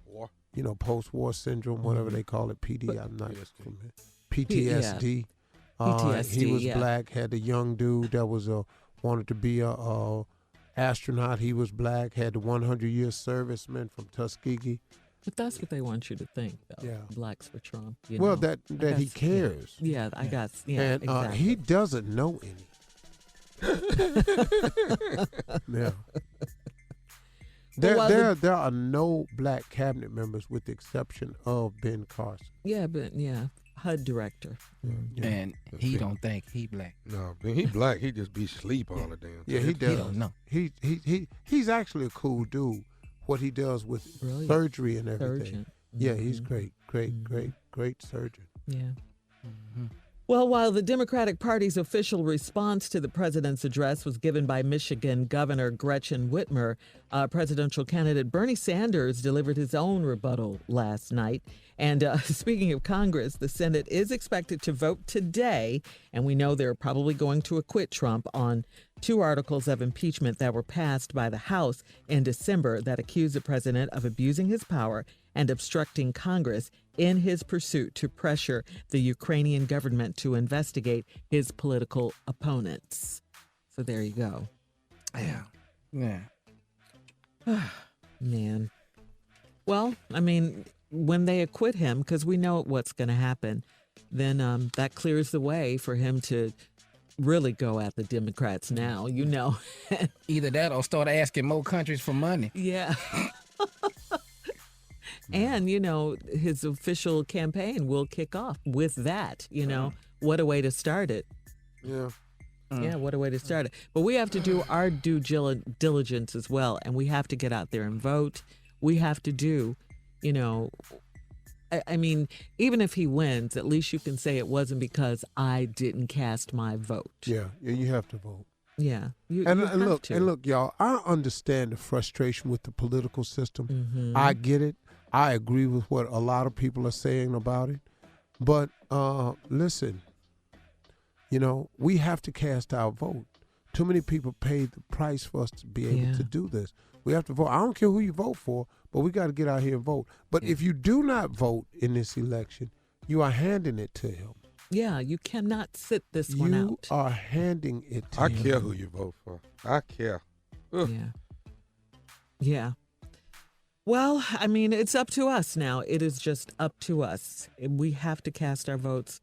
war. Post-war syndrome, whatever they call it, I'm not from here. PTSD. PTSD. He was black. Had a young dude that was wanted to be a astronaut. He was black. Had the 100-year serviceman from Tuskegee. But that's what they want you to think, though. Yeah. Blacks for Trump. Well, that he cares. Yeah, I guess. Yeah, and exactly. he doesn't know any. Yeah. There are no black cabinet members with the exception of Ben Carson. Yeah, but HUD director. And he don't think he black. No, he black. He just be sleep all the damn time. Yeah, he does. He don't know. He's actually a cool dude. What he does with surgery and everything. Surgeon. Yeah, he's great surgeon. Yeah. Well, while the Democratic Party's official response to the president's address was given by Michigan Governor Gretchen Whitmer, presidential candidate Bernie Sanders delivered his own rebuttal last night. And speaking of Congress, the Senate is expected to vote today, and we know they're probably going to acquit Trump on 2 articles of impeachment that were passed by the House in December that accuse the president of abusing his power and obstructing Congress in his pursuit to pressure the Ukrainian government to investigate his political opponents. So there you go. Yeah. Man. Well, I mean, when they acquit him, because we know what's going to happen, then that clears the way for him to really go at the Democrats now, Either that or start asking more countries for money. Yeah. And, his official campaign will kick off with that, What a way to start it. Yeah. Yeah, what a way to start it. But we have to do our due diligence as well, and we have to get out there and vote. We have to do, I mean, even if he wins, at least you can say it wasn't because I didn't cast my vote. Yeah, you have to vote. Yeah, you and have look, to. And look, y'all, I understand the frustration with the political system. I get it. I agree with what a lot of people are saying about it. But listen, we have to cast our vote. Too many people paid the price for us to be able to do this. We have to vote. I don't care who you vote for, but we got to get out here and vote. But if you do not vote in this election, you are handing it to him. Yeah, you cannot sit this one out. You are handing it to him. I care who you vote for. I care. Ugh. Yeah. Well, I mean, it's up to us now. It is just up to us. We have to cast our votes,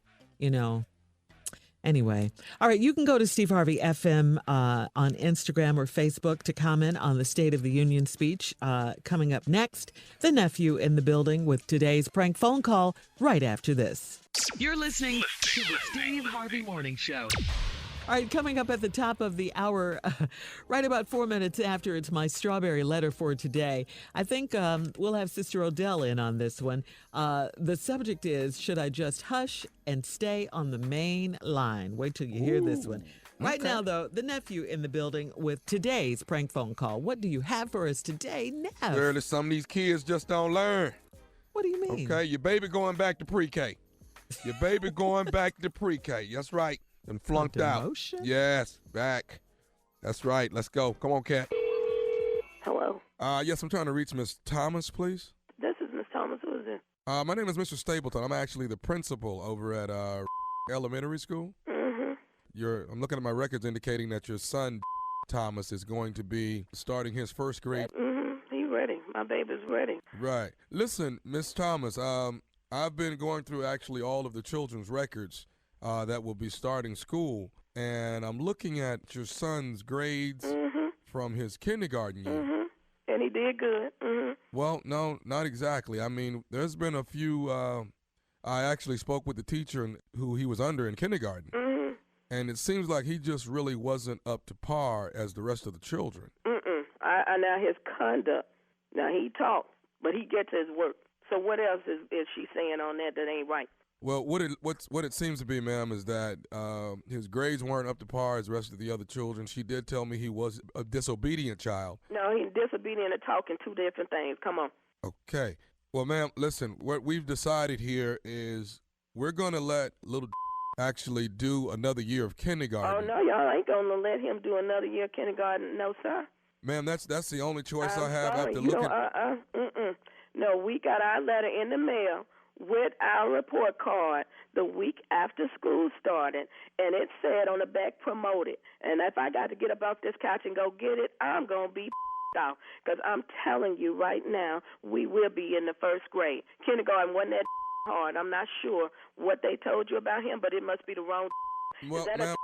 Anyway, all right, you can go to Steve Harvey FM on Instagram or Facebook to comment on the State of the Union speech. Coming up next, the nephew in the building with today's prank phone call right after this. You're listening to the Steve Harvey Morning Show. All right, coming up at the top of the hour, right about 4 minutes after, it's my strawberry letter for today. I think we'll have Sister Odelle in on this one. The subject is, should I just hush and stay on the main line? Wait till you hear this one. Right now, though, the nephew in the building with today's prank phone call. What do you have for us today, Neff? Girl, some of these kids just don't learn. What do you mean? Okay, your baby going back to pre-K. Your baby going back to pre-K. That's right. And flunked out. Yes, back. That's right. Let's go. Come on, Kat. Hello. Yes, I'm trying to reach Miss Thomas, please. This is Miss Thomas. Who is it? My name is Mr. Stapleton. I'm actually the principal over at elementary school. I'm looking at my records indicating that your son, Thomas, is going to be starting his first grade. He's ready. My baby's ready. Right. Listen, Miss Thomas, I've been going through actually all of the children's records that will be starting school, and I'm looking at your son's grades from his kindergarten year. And he did good. Well, no, not exactly. I mean, there's been a few, I actually spoke with the teacher who he was under in kindergarten. And it seems like he just really wasn't up to par as the rest of the children. Now his conduct, now he talks, but he gets his work. So what else is she saying on that ain't right? Well, what it seems to be, ma'am, is that his grades weren't up to par as the rest of the other children. She did tell me he was a disobedient child. No, he's disobedient and talking, two different things. Come on. Okay. Well, ma'am, listen, what we've decided here is we're going to let little actually do another year of kindergarten. Oh, no, y'all ain't going to let him do another year of kindergarten. No, sir. Ma'am, that's the only choice I have sorry. after looking. No, we got our letter in the mail with our report card the week after school started, and it said on the back, promoted. And if I got to get up off this couch and go get it, I'm going to be out, because I'm telling you right now, we will be in the first grade. Kindergarten wasn't that hard. I'm not sure what they told you about him, but it must be the wrong. Well, ma'am,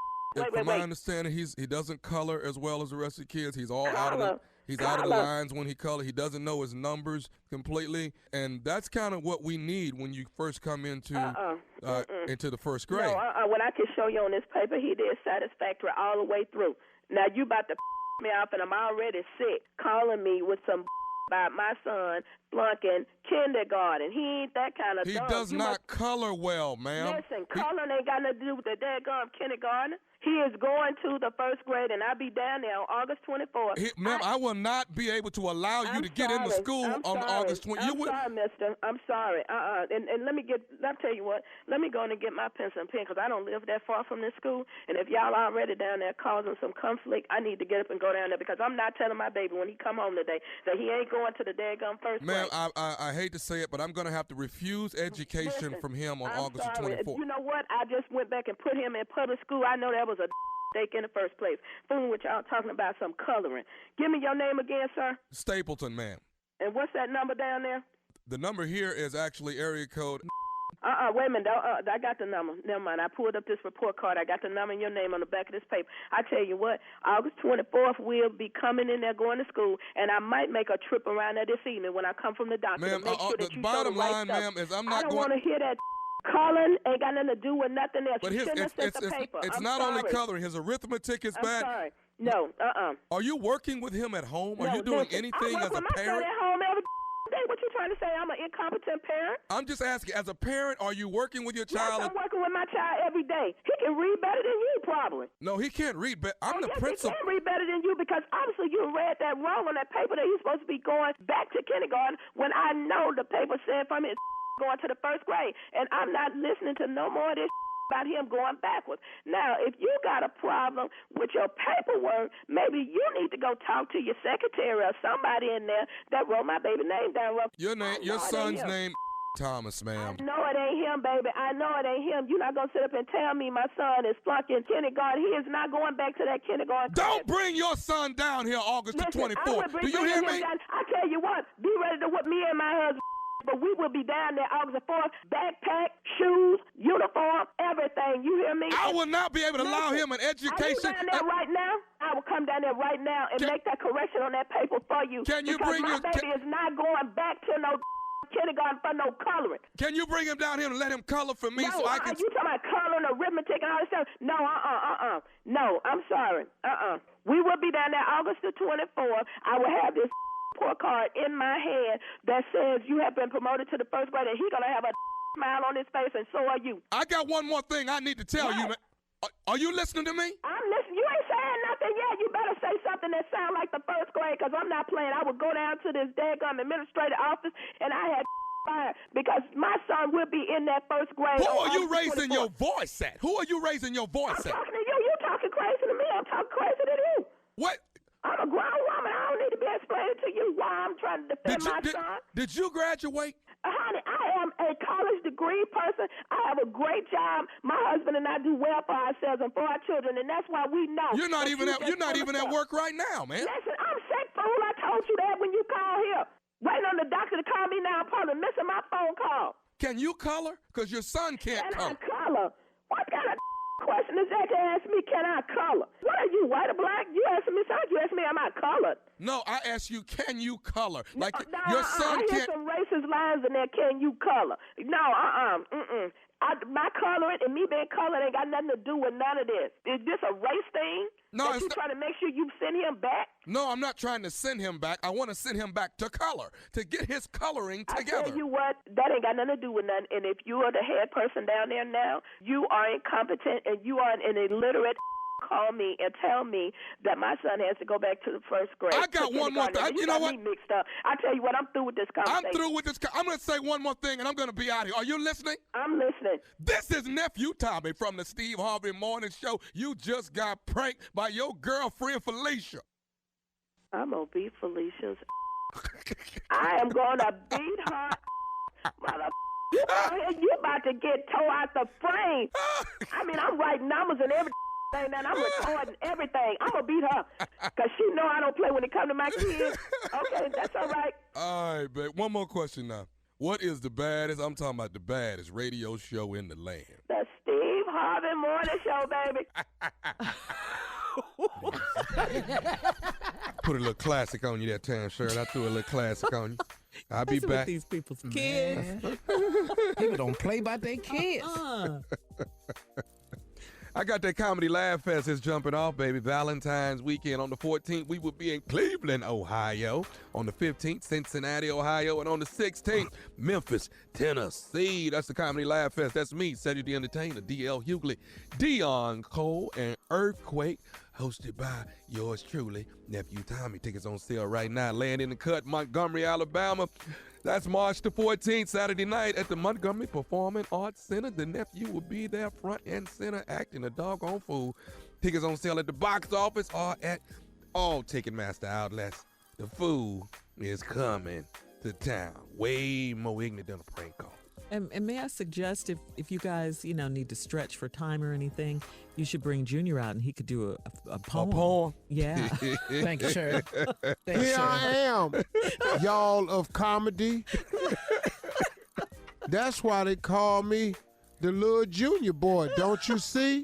from my understanding, he doesn't color as well as the rest of the kids. He's all out of the lines when he colors. He doesn't know his numbers completely, and that's kind of what we need when you first come into the first grade. No, what I can show you on this paper, he did satisfactory all the way through. Now you about to me off, and I'm already sick, calling me with some about my son flunking kindergarten. He ain't that kind of He does not color well, ma'am. Listen, coloring ain't got nothing to do with the daggum kindergarten. He is going to the first grade, and I'll be down there on August 24th. Ma'am, I will not be able to allow you to get into school on August 20th. I'm sorry, mister. I'm sorry. And I'll tell you what, let me go in and get my pencil and pen, because I don't live that far from this school. And if y'all already down there causing some conflict, I need to get up and go down there, because I'm not telling my baby when he come home today that he ain't going to the daggum first grade. Ma'am, I hate to say it, but I'm going to have to refuse education from him on August 24th. You know what? I just went back and put him in public school. I know that was a mistake in the first place. Fooling with y'all talking about some coloring. Give me your name again, sir. Stapleton, ma'am. And what's that number down there? The number here is actually area code. Wait a minute. I got the number. Never mind. I pulled up this report card. I got the number and your name on the back of this paper. I tell you what, August 24th, we'll be coming in there going to school, and I might make a trip around there this evening when I come from the doctor. Ma'am, to make sure that the you bottom show the right line, stuff. ma'am, is I'm not I don't going want to hear that. Colin ain't got nothing to do with nothing else. But it's not only coloring. His arithmetic is bad. I'm sorry. No, Are you working with him at home? Are you doing anything as a parent? I work with my son at home every day. What you trying to say? I'm an incompetent parent? I'm just asking, as a parent, are you working with your child? Yes, I'm working with my child every day. He can read better than you, probably. No, he can't read, but I'm the principal. He can read better than you, because obviously you read that wrong on that paper that he's supposed to be going back to kindergarten, when I know the paper said from his going to the first grade, and I'm not listening to no more of this about him going backwards. Now, if you got a problem with your paperwork, maybe you need to go talk to your secretary or somebody in there that wrote my baby name down. Your son's name, Thomas, ma'am. I know it ain't him, baby. I know it ain't him. You're not going to sit up and tell me my son is flunking kindergarten. He is not going back to that kindergarten. Don't bring your son down here August the 24th. Do you hear me? I tell you what, be ready to whip me and my husband. But we will be down there August the 4th. Backpack, shoes, uniform, everything. You hear me? I will not be able to allow him an education. Are you down there right now? I will come down there right now and make that correction on that paper for you. Can you because bring my baby is not going back to no kindergarten for no coloring. Can you bring him down here and let him color for me No, so I can... you talking about coloring, arithmetic, and all this stuff? No, No, I'm sorry. We will be down there August the 24th. I will have this report card in my hand that says you have been promoted to the first grade, and he's going to have a smile on his face, and so are you. I got one more thing I need to tell you, man. Are you listening to me? I'm listening. You ain't saying nothing yet. You better say something that sounds like the first grade, because I'm not playing. I would go down to this daggum administrative office, and I had fired because my son will be in that first grade. Who are you raising your voice at? Who are you raising your voice at? I'm talking to you. You talking crazy to me. I'm talking crazy to you. What? I'm a grown woman. I don't need to be explaining to you why I'm trying to defend my son. Did you graduate? Honey, I am a college degree person. I have a great job. My husband and I do well for ourselves and for our children, and that's why we know. You're not even at work right now, man. Listen, I'm sick, fool. I told you that when you called here. Waiting on the doctor to call me now. I'm probably missing my phone call. Can you color? Because your son can't color. Can I color? What kind of question is that to ask me, can I color? What are you, white or black? You asking me something? You asking me, am I colored? No, I asked you, can you color? Like your son I hear can't. some racist lines in there, can you color? No, my coloring and me being colored ain't got nothing to do with none of this. Is this a race thing? No, that you trying to make sure you send him back? No, I'm not trying to send him back. I want to send him back to color, to get his coloring together. I tell you what, that ain't got nothing to do with nothing. And if you are the head person down there now, you are incompetent and you are an illiterate. Call me and tell me that my son has to go back to the first grade. I got one more thing. You know what? Mixed up. I tell you what, I'm through with this conversation. I'm through with this. I'm going to say one more thing, and I'm going to be out here. Are you listening? I'm listening. This is Nephew Tommy from the Steve Harvey Morning Show. You just got pranked by your girlfriend, Felicia. I'm going to beat Felicia's. I am going to beat her. Mother. You about to get tore out the frame. I mean, I'm writing numbers and everything. And I'm recording everything. I'm going to beat her because she know I don't play when it comes to my kids. Okay, that's all right. All right, babe. One more question now. What is the baddest, I'm talking about the baddest radio show in the land? The Steve Harvey Morning Show, baby. Put a little classic on you that time, Shirley. I threw a little classic on you. I'll be back. With these people's kids. People don't play by their kids. I got that Comedy Laugh Fest is jumping off, baby. Valentine's weekend on the 14th, we will be in Cleveland, Ohio. On the 15th, Cincinnati, Ohio. And on the 16th, Memphis, Tennessee. That's the Comedy Laugh Fest. That's me, Cedric the Entertainer, D.L. Hughley, Dion Cole, and Earthquake. Hosted by yours truly, Nephew Tommy. Tickets on sale right now. Land in the Cut, Montgomery, Alabama. That's March the 14th, Saturday night at the Montgomery Performing Arts Center. The nephew will be there front and center acting a doggone fool. Tickets on sale at the box office or at all Ticketmaster outlets. The fool is coming to town. Way more ignorant than a prank call. And may I suggest if you guys, need to stretch for time or anything, you should bring Junior out and he could do a poem. A poem? Yeah. Thank you, sir. Here I am, y'all of comedy. That's why they call me the little junior boy, don't you see?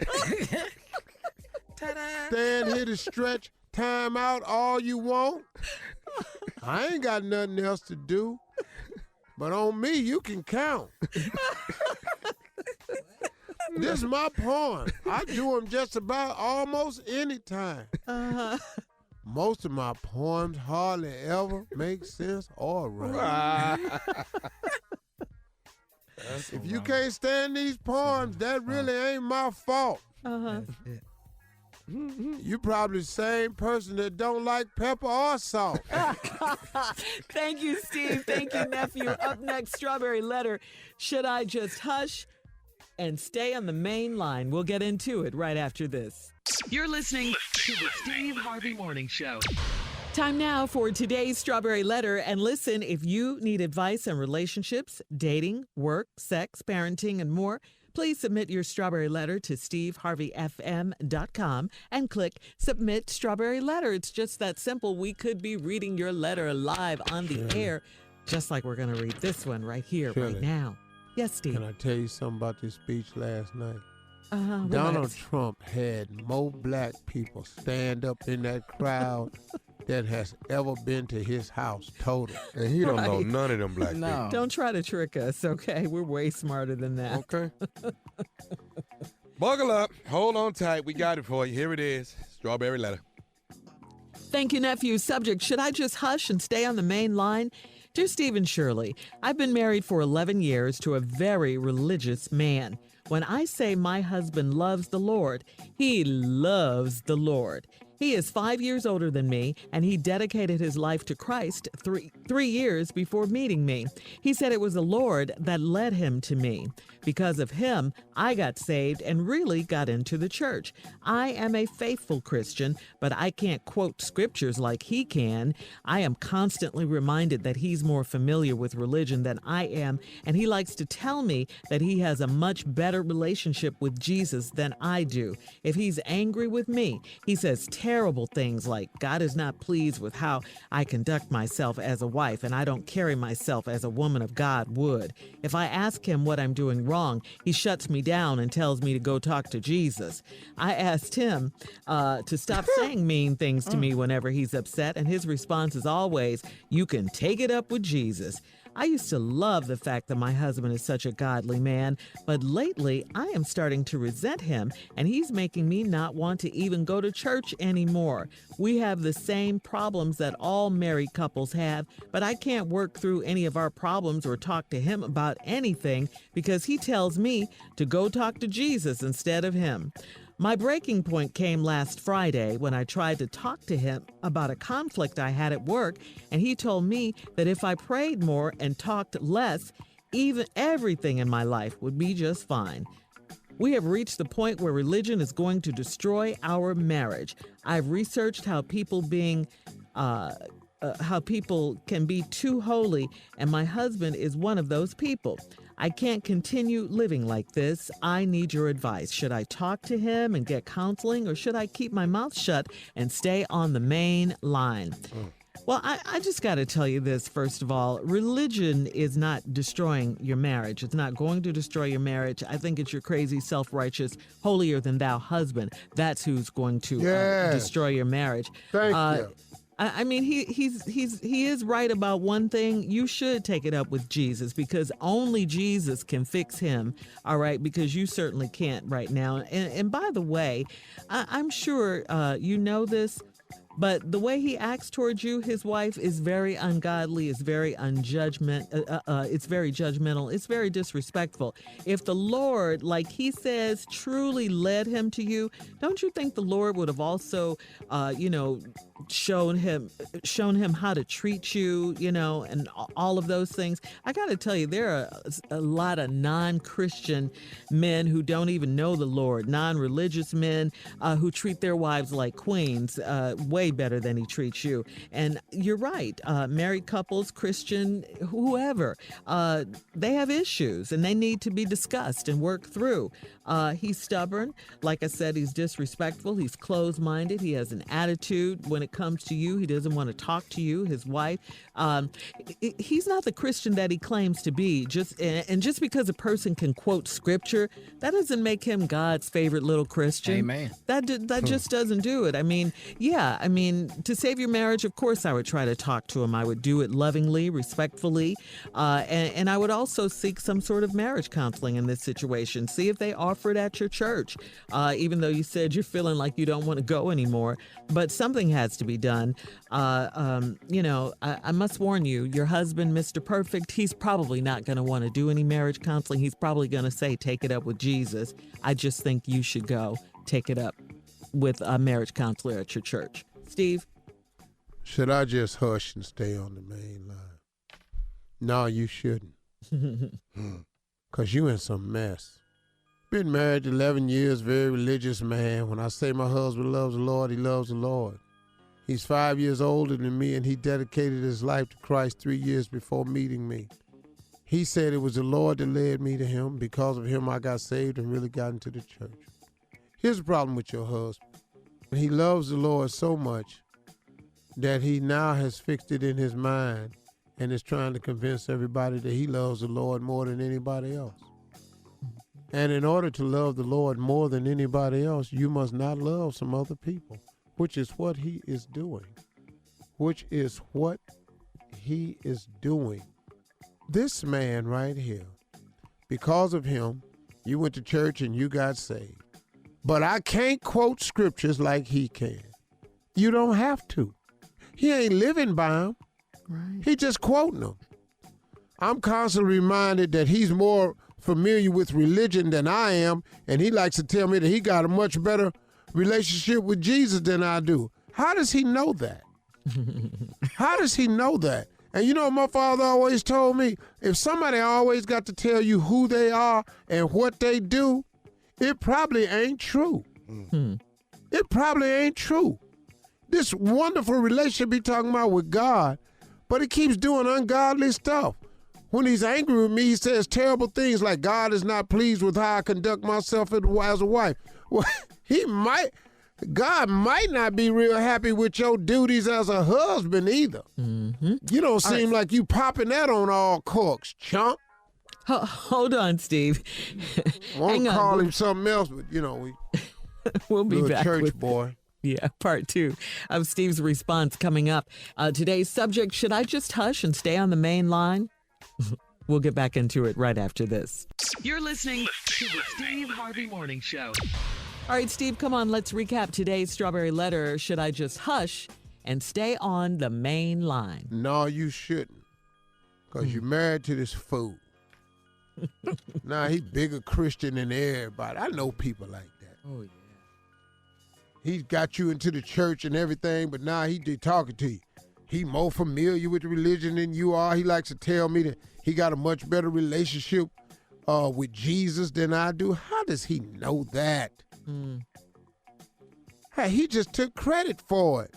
Stand here to stretch time out all you want. I ain't got nothing else to do. But on me, you can count. This is my poem. I do them just about almost any time. Most of my poems hardly ever make sense or rhyme. If you can't stand these poems, that really ain't my fault. You probably the same person that don't like pepper or salt. Thank you, Steve. Thank you, nephew. Up next, Strawberry Letter. Should I just hush and stay on the main line? We'll get into it right after this. You're listening to the Steve Harvey Morning Show. Time now for today's Strawberry Letter. And listen, if you need advice on relationships, dating, work, sex, parenting, and more, please submit your Strawberry Letter to steveharveyfm.com and click Submit Strawberry Letter. It's just that simple. We could be reading your letter live on the air, just like we're going to read this one right here, right now. Yes, Steve. Can I tell you something about this speech last night? Donald Trump had more black people stand up in that crowd that has ever been to his house, total. And he don't know Right. none of them black people. Don't try to trick us, okay? We're way smarter than that. Okay. Buckle up. Hold on tight. We got it for you. Here it is. Strawberry letter. Thank you, nephew. Subject, should I just hush and stay on the main line? Dear Stephen Shirley, I've been married for 11 years to a very religious man. When I say my husband loves the Lord, he loves the Lord. He is 5 years older than me, and he dedicated his life to Christ three years before meeting me. He said it was the Lord that led him to me. Because of him, I got saved and really got into the church. I am a faithful Christian, but I can't quote scriptures like he can. I am constantly reminded that he's more familiar with religion than I am, and he likes to tell me that he has a much better relationship with Jesus than I do. If he's angry with me, he says terrible things like, God is not pleased with how I conduct myself as a wife, and I don't carry myself as a woman of God would. If I ask him what I'm doing wrong, he shuts me down and tells me to go talk to Jesus. I asked him to stop saying mean things to me whenever he's upset, and his response is always, you can take it up with Jesus. I used to love the fact that my husband is such a godly man, but lately I am starting to resent him, and he's making me not want to even go to church anymore. We have the same problems that all married couples have, but I can't work through any of our problems or talk to him about anything because he tells me to go talk to Jesus instead of him. My breaking point came last Friday when I tried to talk to him about a conflict I had at work, and he told me that if I prayed more and talked less, everything in my life would be just fine. We have reached the point where religion is going to destroy our marriage. I've researched how people can be too holy, and my husband is one of those people. I can't continue living like this. I need your advice. Should I talk to him and get counseling, or should I keep my mouth shut and stay on the main line? Well, I just got to tell you this, first of all. Religion is not destroying your marriage. It's not going to destroy your marriage. I think it's your crazy, self-righteous, holier-than-thou husband. That's who's going to destroy your marriage. Thank you. I mean, he is right about one thing. You should take it up with Jesus because only Jesus can fix him, all right, because you certainly can't right now. And by the way, I'm sure you know this, but the way he acts towards you, his wife, is very ungodly, is very it's very judgmental, it's very disrespectful. If the Lord, like he says, truly led him to you, don't you think the Lord would have also, shown him how to treat you, and all of those things? I got to tell you, there are a lot of non-Christian men who don't even know the Lord, non-religious men who treat their wives like queens, way better than he treats you. And you're right, married couples, Christian, whoever, they have issues and they need to be discussed and worked through. He's stubborn. Like I said, he's disrespectful. He's closed-minded. He has an attitude when it comes to you. He doesn't want to talk to you, his wife. He's not the Christian that he claims to be. Just because a person can quote scripture, that doesn't make him God's favorite little Christian. Amen. That just doesn't do it. I mean, to save your marriage, of course I would try to talk to him. I would do it lovingly, respectfully, and I would also seek some sort of marriage counseling in this situation. See if they offer it at your church, even though you said you're feeling like you don't want to go anymore. But something has to be done. I must warn you, your husband, Mr. Perfect, he's probably not going to want to do any marriage counseling. He's probably going to say, take it up with Jesus. I just think you should go take it up with a marriage counselor at your church. Steve? Should I just hush and stay on the main line? No, you shouldn't. Because you in some mess. Been married 11 years, very religious man. When I say my husband loves the Lord, he loves the Lord. He's 5 years older than me, and he dedicated his life to Christ 3 years before meeting me. He said it was the Lord that led me to him. Because of him, I got saved and really got into the church. Here's the problem with your husband. He loves the Lord so much that he now has fixed it in his mind and is trying to convince everybody that he loves the Lord more than anybody else. And in order to love the Lord more than anybody else, you must not love some other people, which is what he is doing. which is what he is doing. This man right here, because of him, you went to church and you got saved. But I can't quote scriptures like he can. You don't have to. He ain't living by them. Right. He just quoting them. I'm constantly reminded that he's more familiar with religion than I am, and he likes to tell me that he got a much better relationship with Jesus than I do. How does he know that? How does he know that? And you know what my father always told me? If somebody always got to tell you who they are and what they do, it probably ain't true. It probably ain't true. This wonderful relationship he talking about with God, but he keeps doing ungodly stuff. When he's angry with me, he says terrible things like God is not pleased with how I conduct myself as a wife. Well, God might not be real happy with your duties as a husband either. Mm-hmm. You don't seem like you popping that on all corks, chump. Hold on, Steve. I won't call him something else, but we'll be back church with boy. Yeah, part 2 of Steve's response coming up. Today's subject, should I just hush and stay on the main line? We'll get back into it right after this. You're listening to the Steve Harvey Morning Show. All right, Steve, come on. Let's recap today's Strawberry Letter. Should I just hush and stay on the main line? No, you shouldn't, because you're married to this fool. Nah, he bigger Christian than everybody. I know people like that. Oh, yeah. He's got you into the church and everything, but now he talking to you. He more familiar with religion than you are. He likes to tell me that he got a much better relationship with Jesus than I do. How does he know that? Hey, he just took credit for it.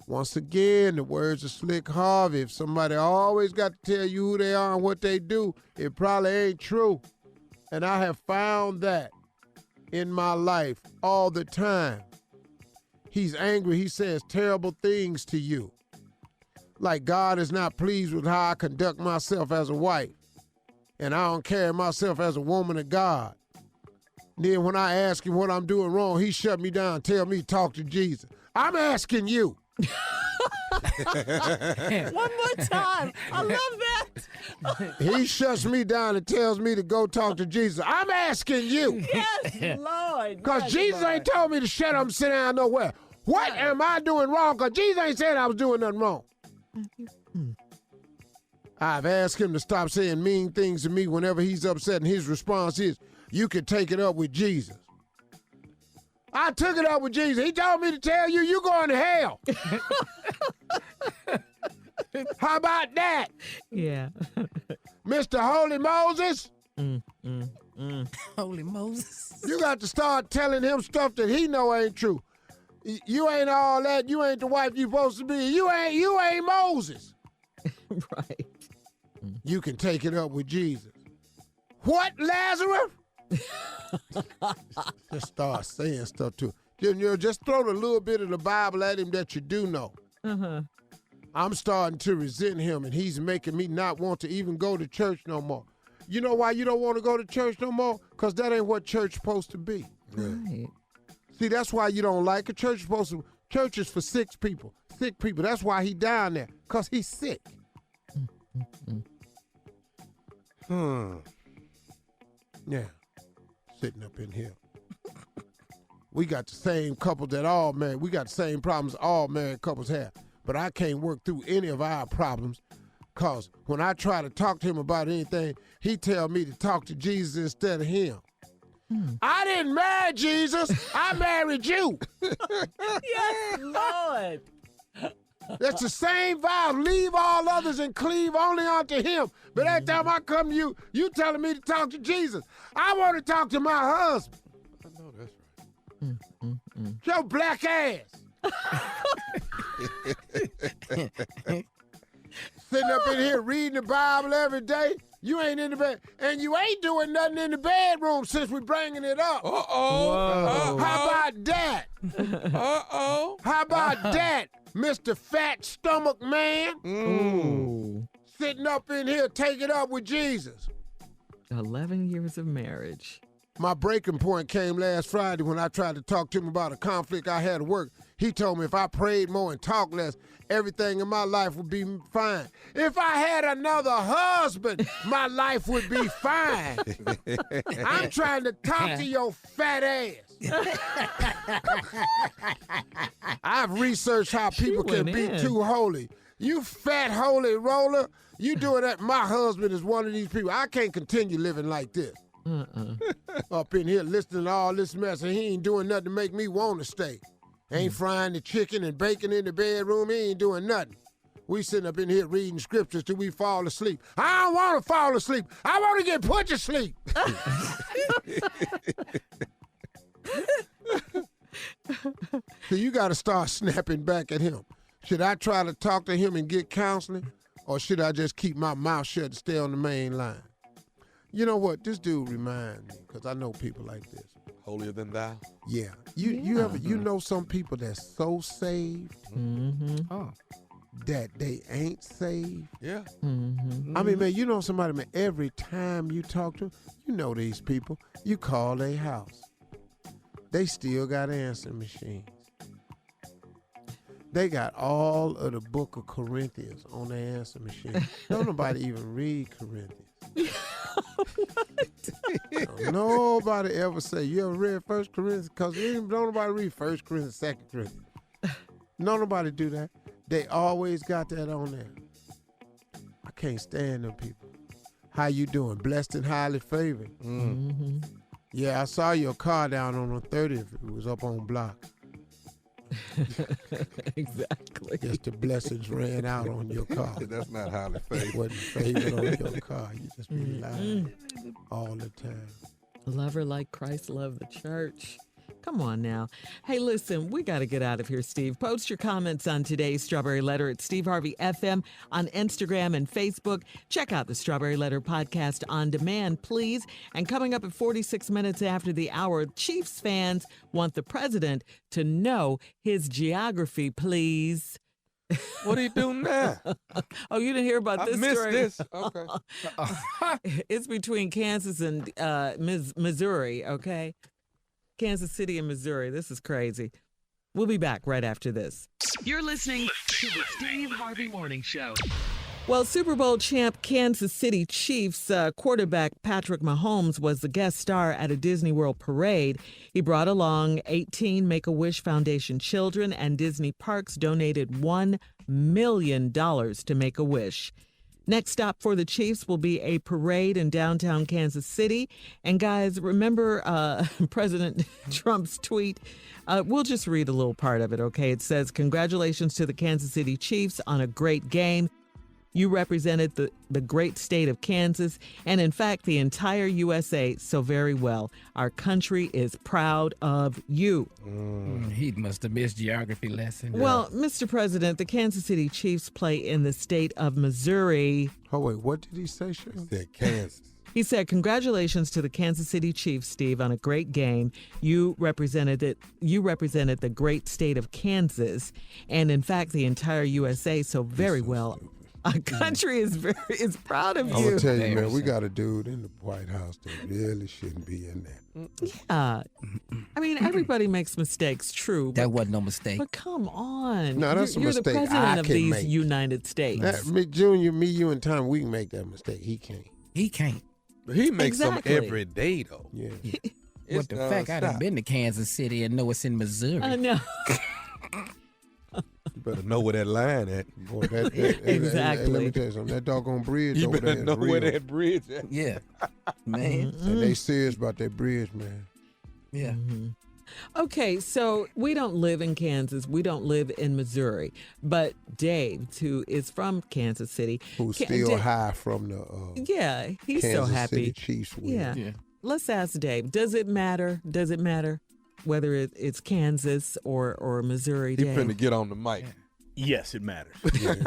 Once again, the words of Slick Harvey, if somebody always got to tell you who they are and what they do, it probably ain't true. And I have found that in my life all the time. He's angry. He says terrible things to you. Like God is not pleased with how I conduct myself as a wife. And I don't carry myself as a woman of God. Then when I ask him what I'm doing wrong, he shut me down, tell me to talk to Jesus. I'm asking you. One more time. I love that. He shuts me down and tells me to go talk to Jesus. I'm asking you. Yes, Lord. Because Jesus ain't told me to shut up and sit down nowhere. What am I doing wrong? Because Jesus ain't said I was doing nothing wrong. I've asked him to stop saying mean things to me whenever he's upset, and his response is, you can take it up with Jesus. I took it up with Jesus. He told me to tell you, you going to hell. How about that? Yeah. Mr. Holy Moses. Holy Moses. You got to start telling him stuff that he know ain't true. You ain't all that. You ain't the wife you supposed to be. You ain't Moses. Right. You can take it up with Jesus. What, Lazarus? Just start saying stuff to him. Just throw a little bit of the Bible at him that you do know. I'm starting to resent him, and he's making me not want to even go to church no more. You know why you don't want to go to church no more? Because that ain't what church supposed to be. Right. See, that's why you don't like it. Church is for sick people. Sick people. That's why he down there, because he's sick. Yeah. Sitting up in here. We got the same couple that all married. We got the same problems all married couples have. But I can't work through any of our problems, because when I try to talk to him about anything, he tell me to talk to Jesus instead of him. I didn't marry Jesus. I married you. Yes, Lord. That's the same vow. Leave all others and cleave only unto him. But every time I come to you, you telling me to talk to Jesus. I want to talk to my husband. I know that's right. Your black ass. Sitting up in here reading the Bible every day. You ain't in the bed, and you ain't doing nothing in the bedroom since we bringing it up. Uh-oh. How about that? How about that, Mr. Fat Stomach Man? Sitting up in here taking it up with Jesus. 11 years of marriage. My breaking point came last Friday when I tried to talk to him about a conflict I had at work. He told me if I prayed more and talked less, everything in my life would be fine. If I had another husband, my life would be fine. I'm trying to talk to your fat ass. I've researched how people can be too holy. You fat holy roller, you doing that. My husband is one of these people. I can't continue living like this. Up in here listening to all this mess, and he ain't doing nothing to make me want to stay. Ain't frying the chicken and bacon in the bedroom. He ain't doing nothing. We sitting up in here reading scriptures till we fall asleep. I don't want to fall asleep. I want to get put to sleep. So you got to start snapping back at him. Should I try to talk to him and get counseling, or should I just keep my mouth shut and stay on the main line? You know what? This dude reminds me, because I know people like this. Holier than thou? Yeah. You know some people that's so saved that they ain't saved? Yeah. I mean, man, you know somebody, man, every time you talk to them, you know these people, you call their house. They still got answering machines. They got all of the book of Corinthians on their answer machine. Don't nobody even read Corinthians. Nobody ever say, you ever read 1 Corinthians? Because don't nobody read 1 Corinthians, 2 Corinthians. No, nobody do that. They always got that on there. I can't stand them people. How you doing? Blessed and highly favored. Yeah, I saw your car down on the 30th. It was up on block. Exactly. Just the blessings ran out on your car. That's not highly favored. It wasn't favored on your car. You just be lying all the time. Love her like Christ loved the church. Come on now. Hey, listen, we got to get out of here, Steve. Post your comments on today's Strawberry Letter at Steve Harvey FM on Instagram and Facebook. Check out the Strawberry Letter podcast on demand, please. And coming up at 46 minutes after the hour, Chiefs fans want the president to know his geography, please. What are you doing now? Oh, you didn't hear about this missed story? this. Okay. It's between Kansas and Missouri, okay? Kansas City and Missouri. This is crazy. We'll be back right after this. You're listening to the Steve Harvey Morning Show. Well, Super Bowl champ Kansas City Chiefs quarterback Patrick Mahomes was the guest star at a Disney World parade. He brought along 18 Make-A-Wish Foundation children, and Disney Parks donated $1 million to Make-A-Wish. Next stop for the Chiefs will be a parade in downtown Kansas City. And guys, remember President Trump's tweet? We'll just read a little part of it, okay? It says, "Congratulations to the Kansas City Chiefs on a great game. You represented the great state of Kansas and, in fact, the entire USA so very well. Our country is proud of you." He must have missed geography lesson. Well, Mr. President, the Kansas City Chiefs play in the state of Missouri. Oh, wait, what did he say, Sean? He said Kansas. He said, "Congratulations to the Kansas City Chiefs, Steve, on a great game. You represented it. You represented the great state of Kansas and, in fact, the entire USA so very well. Our country is proud of you." I'm going to tell you, man, we got a dude in the White House that really shouldn't be in there. Yeah. I mean, everybody makes mistakes, true. That wasn't no mistake. But come on. No, that's a You're mistake the president I of can these make. United States. Me, Junior, me, you, and Tom, we can make that mistake. He can't. He can't. But he makes Exactly. them every day, though. Yeah. What the fact I done been to Kansas City and know it's in Missouri. I know. You better know where that line at. Boy, Exactly. Let me tell you something. That doggone bridge You over there better is know real. where that bridge at. Yeah. Man. And they serious about that bridge, man. Yeah. Okay, so we don't live in Kansas. We don't live in Missouri. But Dave, who is from Kansas City. Who's still high from the Yeah, he's Kansas so happy. City Chiefs win. Yeah. Let's ask Dave. Does it matter? Does it matter whether it's Kansas or Missouri, He Dave? finna get on the mic. Yes, it matters. Yeah, It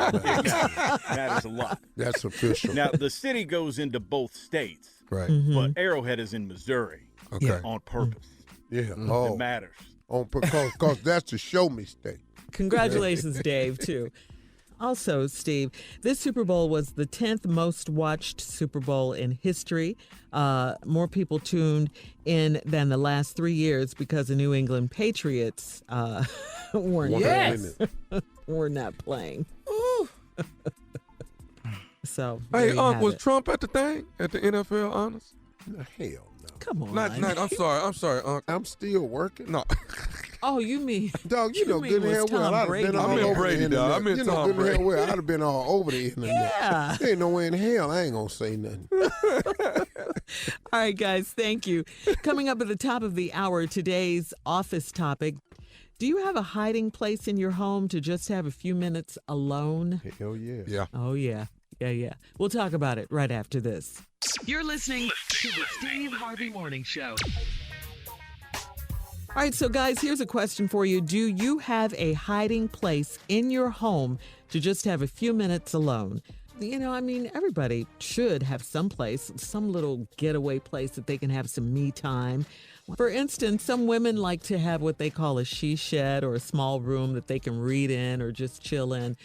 matters a lot. that's official. Now, the city goes into both states, Right. but Arrowhead is in Missouri Okay. on purpose. Yeah. It Oh, matters. because that's the show me state. Congratulations, Dave, too. Also, Steve, this Super Bowl was the 10th most watched Super Bowl in history. More people tuned in than the last 3 years because the New England Patriots were not playing. Ooh. So, hey, Unc, was Trump at the thing? At the NFL Honors? Hell no. Come on. I'm sorry, Unc. I'm still working. No. Oh, you mean? Dog, you know good and hell well. I'd have been all over the internet. I mean, you know good and hell well. I'd have been all over the internet. Yeah. There ain't no way in hell I ain't gonna say nothing. All right, guys, thank you. Coming up at the top of the hour, today's office topic. Do you have a hiding place in your home to just have a few minutes alone? Hell yeah. Yeah. Oh, yeah. Yeah. We'll talk about it right after this. You're listening to the Steve Harvey Morning Show. All right, so guys, here's a question for you. Do you have a hiding place in your home to just have a few minutes alone? You know, I mean, everybody should have some place, some little getaway place that they can have some me time. For instance, some women like to have what they call a she shed or a small room that they can read in or just chill in.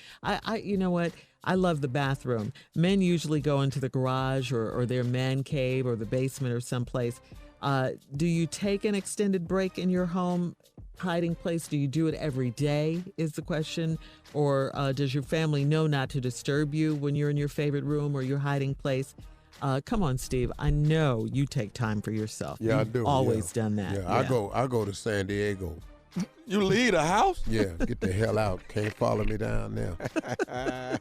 You know what? I love the bathroom. Men usually go into the garage or their man cave or the basement or someplace. Do you take an extended break in your home hiding place? Do you do it every day is the question? Or does your family know not to disturb you when you're in your favorite room or your hiding place? Come on, Steve. I know you take time for yourself. Yeah, You've I do. Always done that. Yeah, I go to San Diego. You leave the house? Yeah, get the hell out. Can't follow me down there.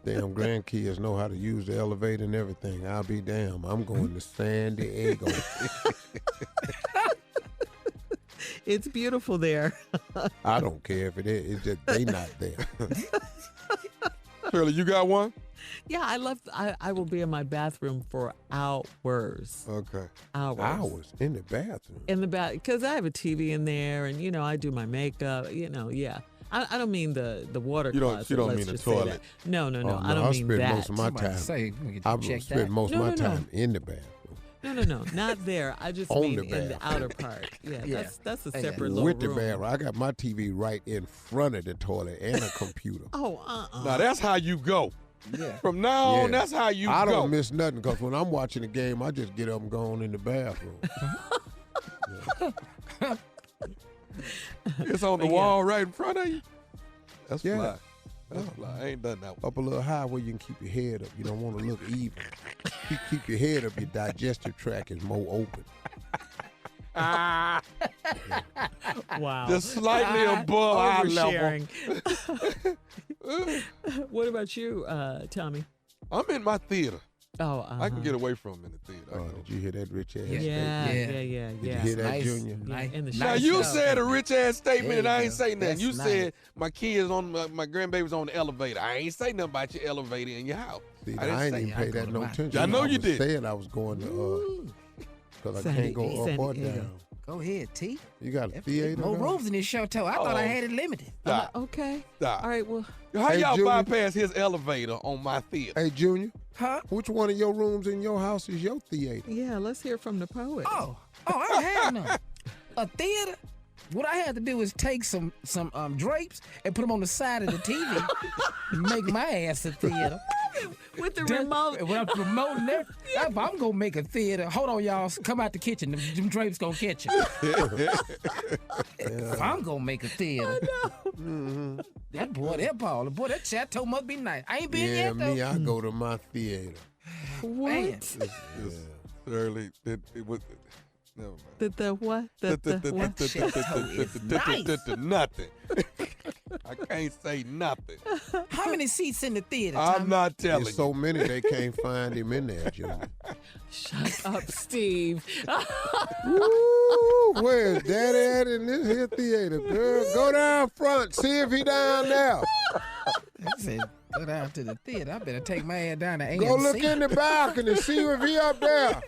Damn grandkids know how to use the elevator and everything. I'll be damned. I'm going to San Diego. It's beautiful there. I don't care if it is. It's just they not there. Shirley, you got one? Yeah, I will be in my bathroom for hours. Okay. Hours in the bathroom? In the bath, because I have a TV in there, and, you know, I do my makeup, yeah. I don't mean the water closet. You don't let's mean the just say toilet. that. No, Oh, I don't mean that. Most of my time. I spend most of my time in the bathroom. No, not there. I just On mean the in the bathroom. outer part. Yeah, that's a separate little With the room. bathroom. I got my TV right in front of the toilet and a computer. Oh, Now, that's how you go. Yeah. From now on, that's how you go. I don't miss nothing because when I'm watching the game, I just get up and go on in the bathroom. It's on the wall right in front of you. That's Yeah. fly. That's fly. I ain't done that one. Up a little high where you can keep your head up. You don't want to look even. Keep your head up. Your digestive tract is more open. Wow. Just slightly above eye level. What about you, Tommy? I'm in my theater. Oh, I can get away from him in the theater. Oh, did you hear that rich ass Yeah. statement? Did you hear that, Junior? In the Now, show. you said a rich ass statement and I ain't say nothing. That's You nice. said my kids on my grandbaby's on the elevator. I ain't say nothing about your elevator in your house. See, I didn't I ain't say even pay that no attention. I know you was did. saying I was going to, because I can't go up or down. Go ahead, T. You got a theater? More now? rooms in this chateau. I thought I had it limited. Stop. Okay. Stop. All right, well. How Hey, y'all Junior. bypass his elevator on my theater? Hey, Junior. Huh? Which one of your rooms in your house is your theater? Yeah, let's hear from the poet. Oh, I don't have none. A theater? What I had to do is take some drapes and put them on the side of the TV and make my ass a theater. With the remote. When I'm promoting that, if I'm going to make a theater. Hold on, y'all. Come out the kitchen. Them drapes going to catch you. If I'm going to make a theater. That that chateau must be nice. I ain't been Yeah, yet, though. me, I go to my theater. What? Early, it was. Never mind. The what? The what? Nothing. I can't say nothing. How many seats in the theater, I'm Tommy? not telling There's you. so many they can't find him in there, Junior. Shut up, Steve. Woo, where's Daddy at in this here theater, girl? Go down front, see if he down there. I said, go down to the theater. I better take my ass down to AMC. Go look in the balcony, see if he up there.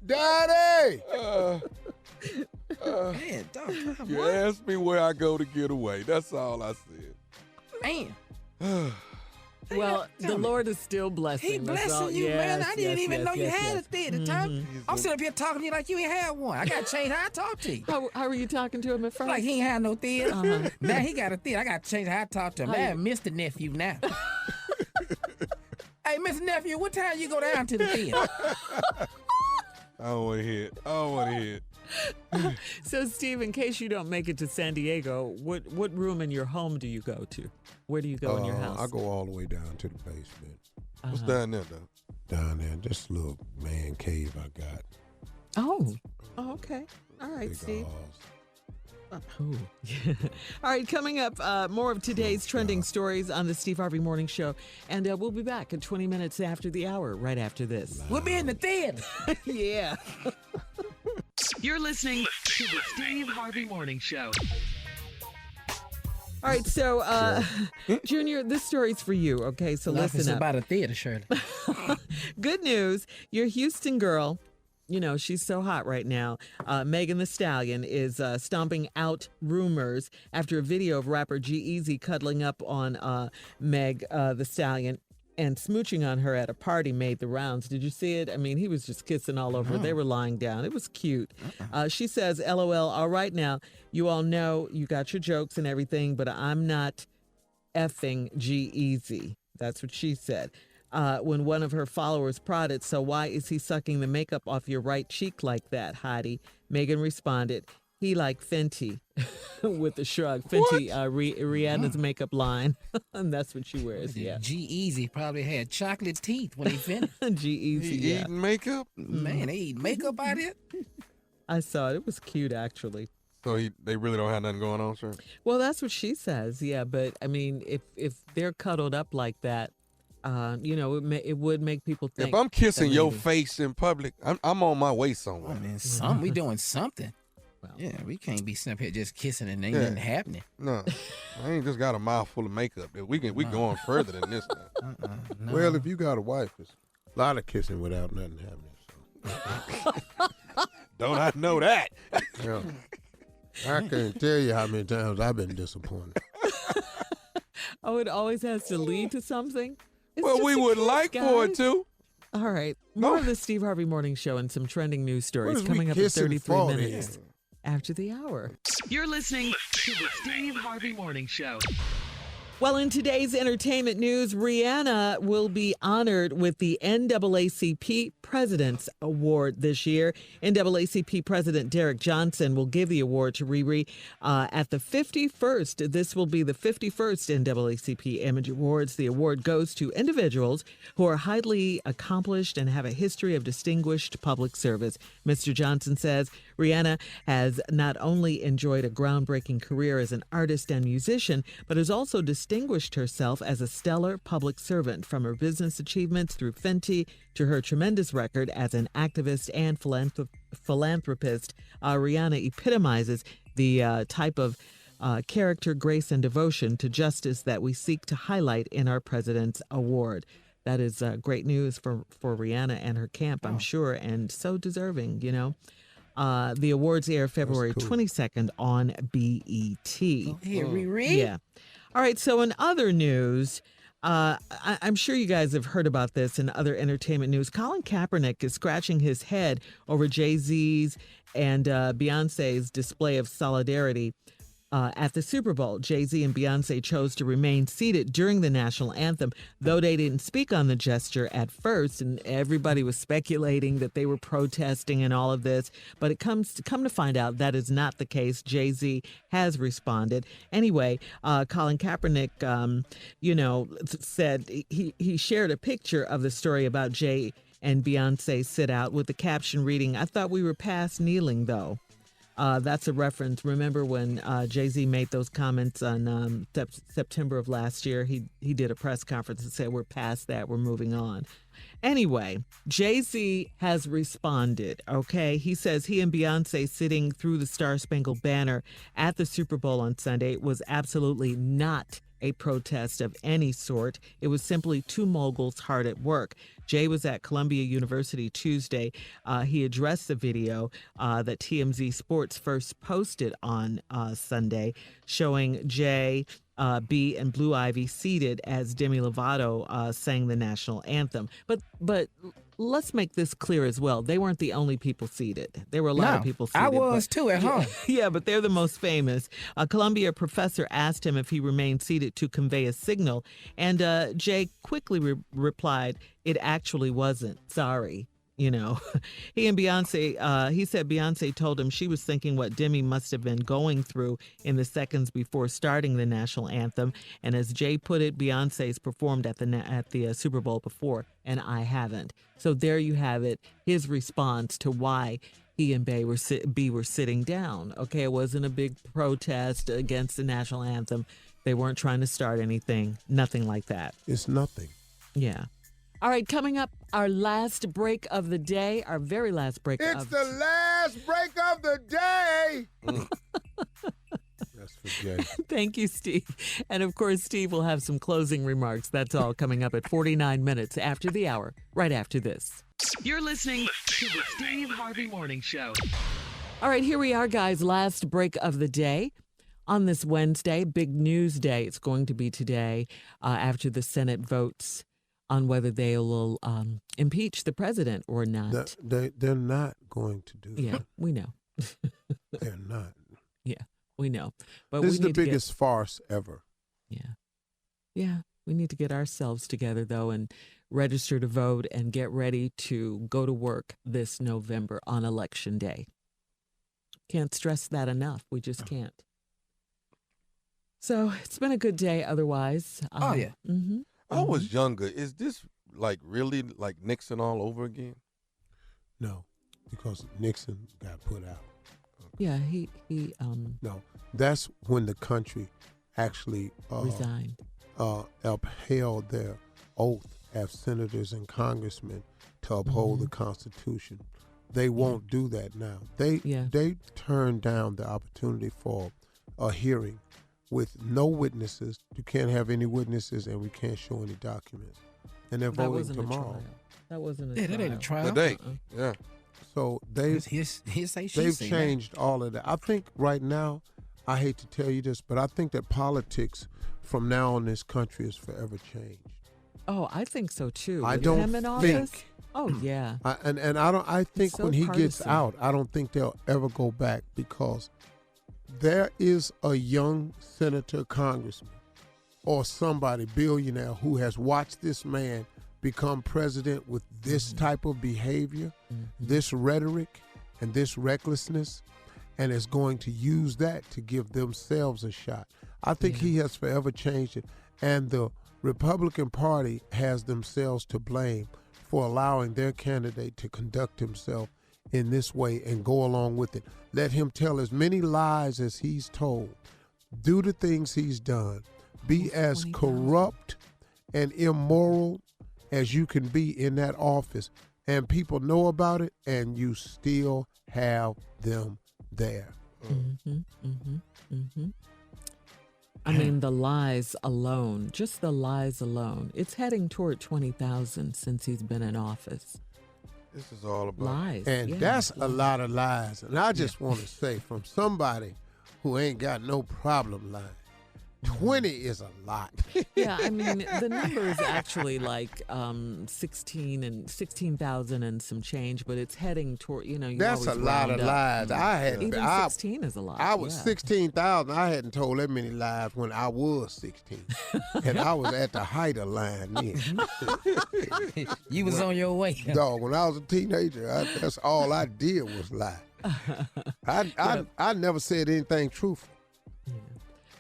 Daddy! Man, dog, You asked me where I go to get away. That's all I said. Man. Well, the Lord is still blessing. He blessing you, man. I didn't even know you had a theater, Tommy. I'm sitting up here talking to you like you ain't had one. I got to change how I talk to you. How were you talking to him at first? Like he ain't had no theater. Now he got a theater. I got to change how I talk to him. Man, Mr. Nephew now. Hey, Mr. Nephew, what time you go down to the theater? I don't want to hear it. I don't want to hear it. So, Steve, in case you don't make it to San Diego, what room in your home do you go to? Where do you go in your house? I go all the way down to the basement. What's down there, though? Down there, just a little man cave I got. Oh, okay. All right, Big Steve. halls. All right, coming up, more of today's trending stories on the Steve Harvey Morning Show. And we'll be back at 20 minutes after the hour, right after this. We'll be in the theater. Yeah. You're listening to the Steve Harvey Morning Show. All right, so, Junior, this story's for you, okay? So listen up. It's about a theater, Shirley. Good news. Your Houston girl, you know, she's so hot right now. Megan Thee Stallion is stomping out rumors after a video of rapper G-Eazy cuddling up on Meg Thee Stallion and smooching on her at a party made the rounds. Did you see it? I mean, he was just kissing all over her. They were lying down. It was cute. She says, LOL, all right now, you all know you got your jokes and everything, but I'm not effing G-Eazy. That's what she said. When one of her followers prodded, so why is he sucking the makeup off your right cheek like that, Heidi? Megan responded, he like Fenty, with a shrug. Fenty, Rihanna's makeup line. And that's what she wears, yeah. G-Eazy probably had chocolate teeth when he finished. G-Eazy, He yeah. eating makeup? Man, they eat makeup out here? I saw it. It was cute, actually. So they really don't have nothing going on, sir? Well, that's what she says, yeah. But, I mean, if they're cuddled up like that, you know, it would make people think. If I'm kissing your face in public, I'm on my way somewhere. I mean, we doing something. Well, yeah, we can't be sitting up here just kissing and ain't nothing happening. No, I ain't just got a mouth full of makeup. We going further than this now. No. Well, if you got a wife, it's a lot of kissing without nothing happening. So. Don't I know that? Yeah. I can't tell you how many times I've been disappointed. Oh, it always has to lead to something? It's Well, just we a would kiss, like for it guys. to. All right. More of the Steve Harvey Morning Show and some trending news stories What is coming we up in kissing 33 for minutes after the hour. You're listening to the Steve Harvey Morning Show. Well, in today's entertainment news, Rihanna will be honored with the NAACP President's Award this year. NAACP President Derek Johnson will give the award to Riri at the 51st. This will be the 51st NAACP Image Awards. The award goes to individuals who are highly accomplished and have a history of distinguished public service. Mr. Johnson says Rihanna has not only enjoyed a groundbreaking career as an artist and musician, but has also distinguished herself as a stellar public servant, from her business achievements through Fenty to her tremendous record as an activist and philanthropist. Rihanna epitomizes the type of character, grace, and devotion to justice that we seek to highlight in our President's Award. That is great news for Rihanna and her camp, I'm sure, and so deserving, you know. The awards air February 22nd on BET. Here, Riri. Yeah. All right, so in other news, I'm sure you guys have heard about this in other entertainment news. Colin Kaepernick is scratching his head over Jay-Z's and Beyonce's display of solidarity at the Super Bowl. Jay-Z and Beyonce chose to remain seated during the national anthem, though they didn't speak on the gesture at first, and everybody was speculating that they were protesting and all of this. But it come to find out that is not the case. Jay-Z has responded. Anyway, Colin Kaepernick, said he shared a picture of the story about Jay and Beyonce sit out with the caption reading, "I thought we were past kneeling, though." That's a reference. Remember when Jay-Z made those comments on September of last year? He did a press conference and said, we're past that, we're moving on. Anyway, Jay-Z has responded, okay? He says he and Beyonce sitting through the Star-Spangled Banner at the Super Bowl on Sunday was absolutely not a protest of any sort. It was simply two moguls hard at work. Jay was at Columbia University Tuesday. He addressed the video that TMZ Sports first posted on Sunday, showing Jay B and Blue Ivy seated as Demi Lovato sang the national anthem. But let's make this clear as well. They weren't the only people seated. There were a lot of people seated. I was too at home. Yeah, but they're the most famous. A Columbia professor asked him if he remained seated to convey a signal, and Jay quickly replied, "It actually wasn't. Sorry." You know, he and Beyonce, he said Beyonce told him she was thinking what Demi must have been going through in the seconds before starting the national anthem. And as Jay put it, Beyonce's performed at the Super Bowl before, and I haven't. So there you have it, his response to why he and B were sitting down. Okay, it wasn't a big protest against the national anthem. They weren't trying to start anything, nothing like that. It's nothing. Yeah. All right, coming up, our last break of the day, our very last break It's the last break of the day. That's for Jay. Thank you, Steve. And of course, Steve will have some closing remarks. That's all coming up at 49 minutes after the hour, right after this. You're listening to the Steve Harvey Morning Show. All right, here we are, guys. Last break of the day. On this Wednesday, big news day. It's going to be today after the Senate votes on whether they will impeach the president or not. They're not going to do that. Yeah, we know. They're not. Yeah, we know. But this we is the biggest farce ever. Yeah. Yeah, we need to get ourselves together, though, and register to vote and get ready to go to work this November on Election Day. Can't stress that enough. We just can't. So it's been a good day otherwise. Oh, yeah. Mm-hmm. I was younger. Is this like really like Nixon all over again? No, because Nixon got put out. Yeah, he No, that's when the country actually resigned. Upheld their oath as senators and congressmen to uphold the Constitution. They won't do that now. They turned down the opportunity for a hearing with no witnesses. You can't have any witnesses, and we can't show any documents. And they're voting tomorrow. That wasn't a trial. That ain't a trial. Today, yeah. So they've changed all of that. I think right now, I hate to tell you this, but I think that politics from now on in this country is forever changed. Oh, I think so too. I With don't him in think. office? Oh yeah. I think so when he gets partisan. out, I don't think they'll ever go back, because there is a young senator, congressman, or somebody, billionaire, who has watched this man become president with this type of behavior, this rhetoric, and this recklessness, and is going to use that to give themselves a shot. I think he has forever changed it, and the Republican Party has themselves to blame for allowing their candidate to conduct himself in this way and go along with it. Let him tell as many lies as he's told, do the things he's done, be as corrupt and immoral as you can be in that office, and people know about it, and you still have them there. I mean, the lies alone, just the lies alone, it's heading toward 20,000 since he's been in office. This is all about lies. And that's a lot of lies. And I just want to say, from somebody who ain't got no problem lying, 20 is a lot. Yeah, I mean, the number is actually like 16,000 and some change, but it's heading toward, you That's a lot of lies. Even 16 is a lot. I was 16,000. I hadn't told that many lies when I was 16. And I was at the height of lying then. You was on your way. Dog, when I was a teenager, that's all I did was lie. I never said anything truthful.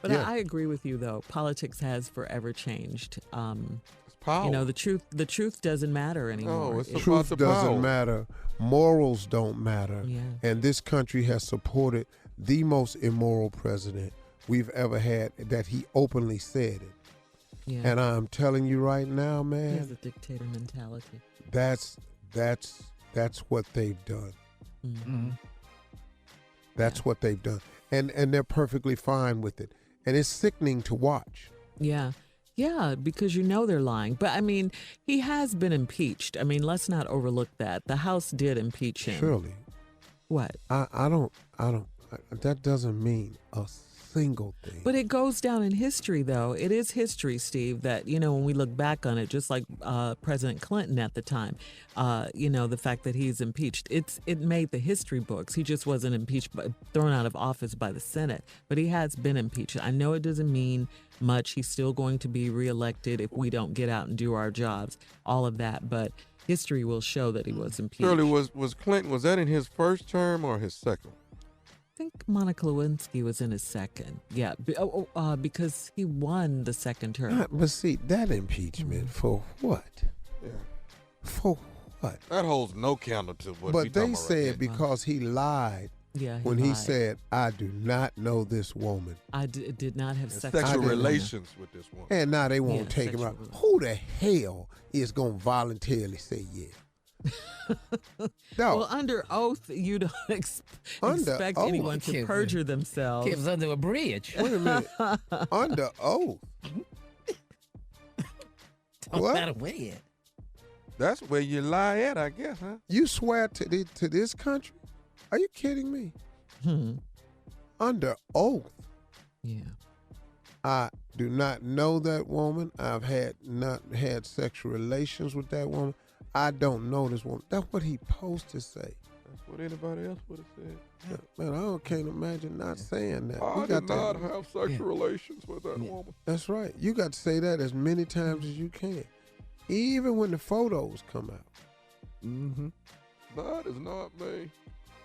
But I agree with you, though. Politics has forever changed. It's power. You know, the truth doesn't matter anymore. No, it's about Truth the doesn't power. matter. Morals don't matter. Yeah. And this country has supported the most immoral president we've ever had, that he openly said it. Yeah. And I'm telling you right now, He man, has a dictator mentality. that's what they've done. That's what they've done. And they're perfectly fine with it. And it's sickening to watch. Yeah. Yeah, because you know they're lying. But, I mean, he has been impeached. I mean, let's not overlook that. The House did impeach him. Surely. What? I don't, that doesn't mean a single thing. But it goes down in history, though. It is history, Steve, that, when we look back on it, just like President Clinton at the time, the fact that he's impeached, it made the history books. He just wasn't impeached, thrown out of office by the Senate, but he has been impeached. I know it doesn't mean much. He's still going to be reelected if we don't get out and do our jobs, all of that, but history will show that he was impeached. Shirley, was Clinton, was that in his first term or his second? I think Monica Lewinsky was in his second. Yeah, because he won the second term. But see, that impeachment for what? Yeah. For what? That holds no candle to what we But they talking about said right because he lied. Yeah, when he said, "I do not know this woman. I did not have sexual relations with this woman." And now they won't take him out. Who the hell is going to voluntarily say yeah? No. Well, under oath, you don't expect anyone to perjure themselves. Kids under a bridge. Wait a minute. Under oath? Don't matter where. That's where you lie at, I guess, huh? You swear to this country? Are you kidding me? Under oath. Yeah. I do not know that woman. I've not had sexual relations with that woman. I don't know this woman. That's what he supposed to say. That's what anybody else would have said. Man, I can't imagine not saying that. I did not have sexual relations with that woman. That's right. You got to say that as many times as you can, even when the photos come out. Mm-hmm. That is not me.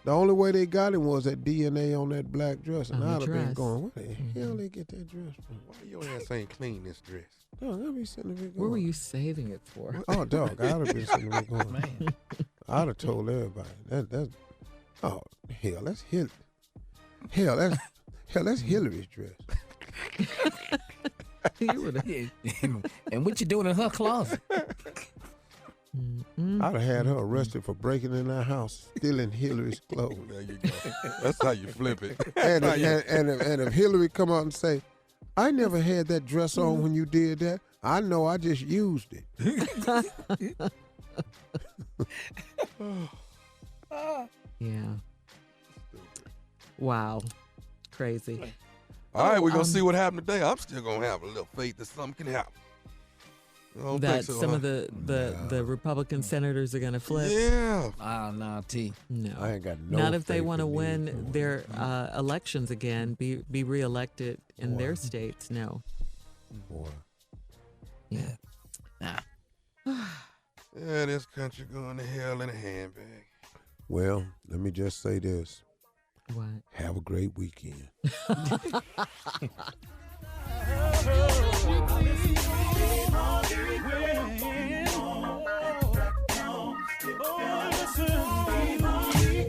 The only way they got him was that DNA on that black dress, and I'd have been dress. going, "Where the hell they get that dress from? Why your ass ain't clean this dress?" No, I'd be sitting there going, Where were you saving it for? Oh, dog, I'd have been sitting there going, man. I'd have told everybody that's hell, that's Hillary. That's Hillary's dress. You would have. And what you doing in her closet? I'd have had her arrested for breaking in our house, stealing Hillary's clothes. There you go. That's how you flip it. And if Hillary come out and say, "I never had that dress on when you did that," I know I just used it. Yeah. Wow. Crazy. All right, we're going to see what happened today. I'm still going to have a little faith that something can happen. That some of the Republican senators are going to flip. Yeah. Oh, no, T. No. I ain't got no Not if they faith want to in win their elections again, be reelected in their states. No. Boy. Yeah. Yeah, this country going to hell in a handbag. Well, let me just say this. What? Have a great weekend.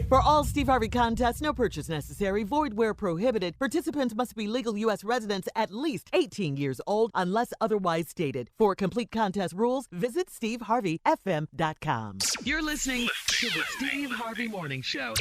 For all Steve Harvey contests, no purchase necessary, void where prohibited. Participants must be legal U.S. residents at least 18 years old unless otherwise stated. For complete contest rules, visit steveharveyfm.com. You're listening to the Steve Harvey Morning Show.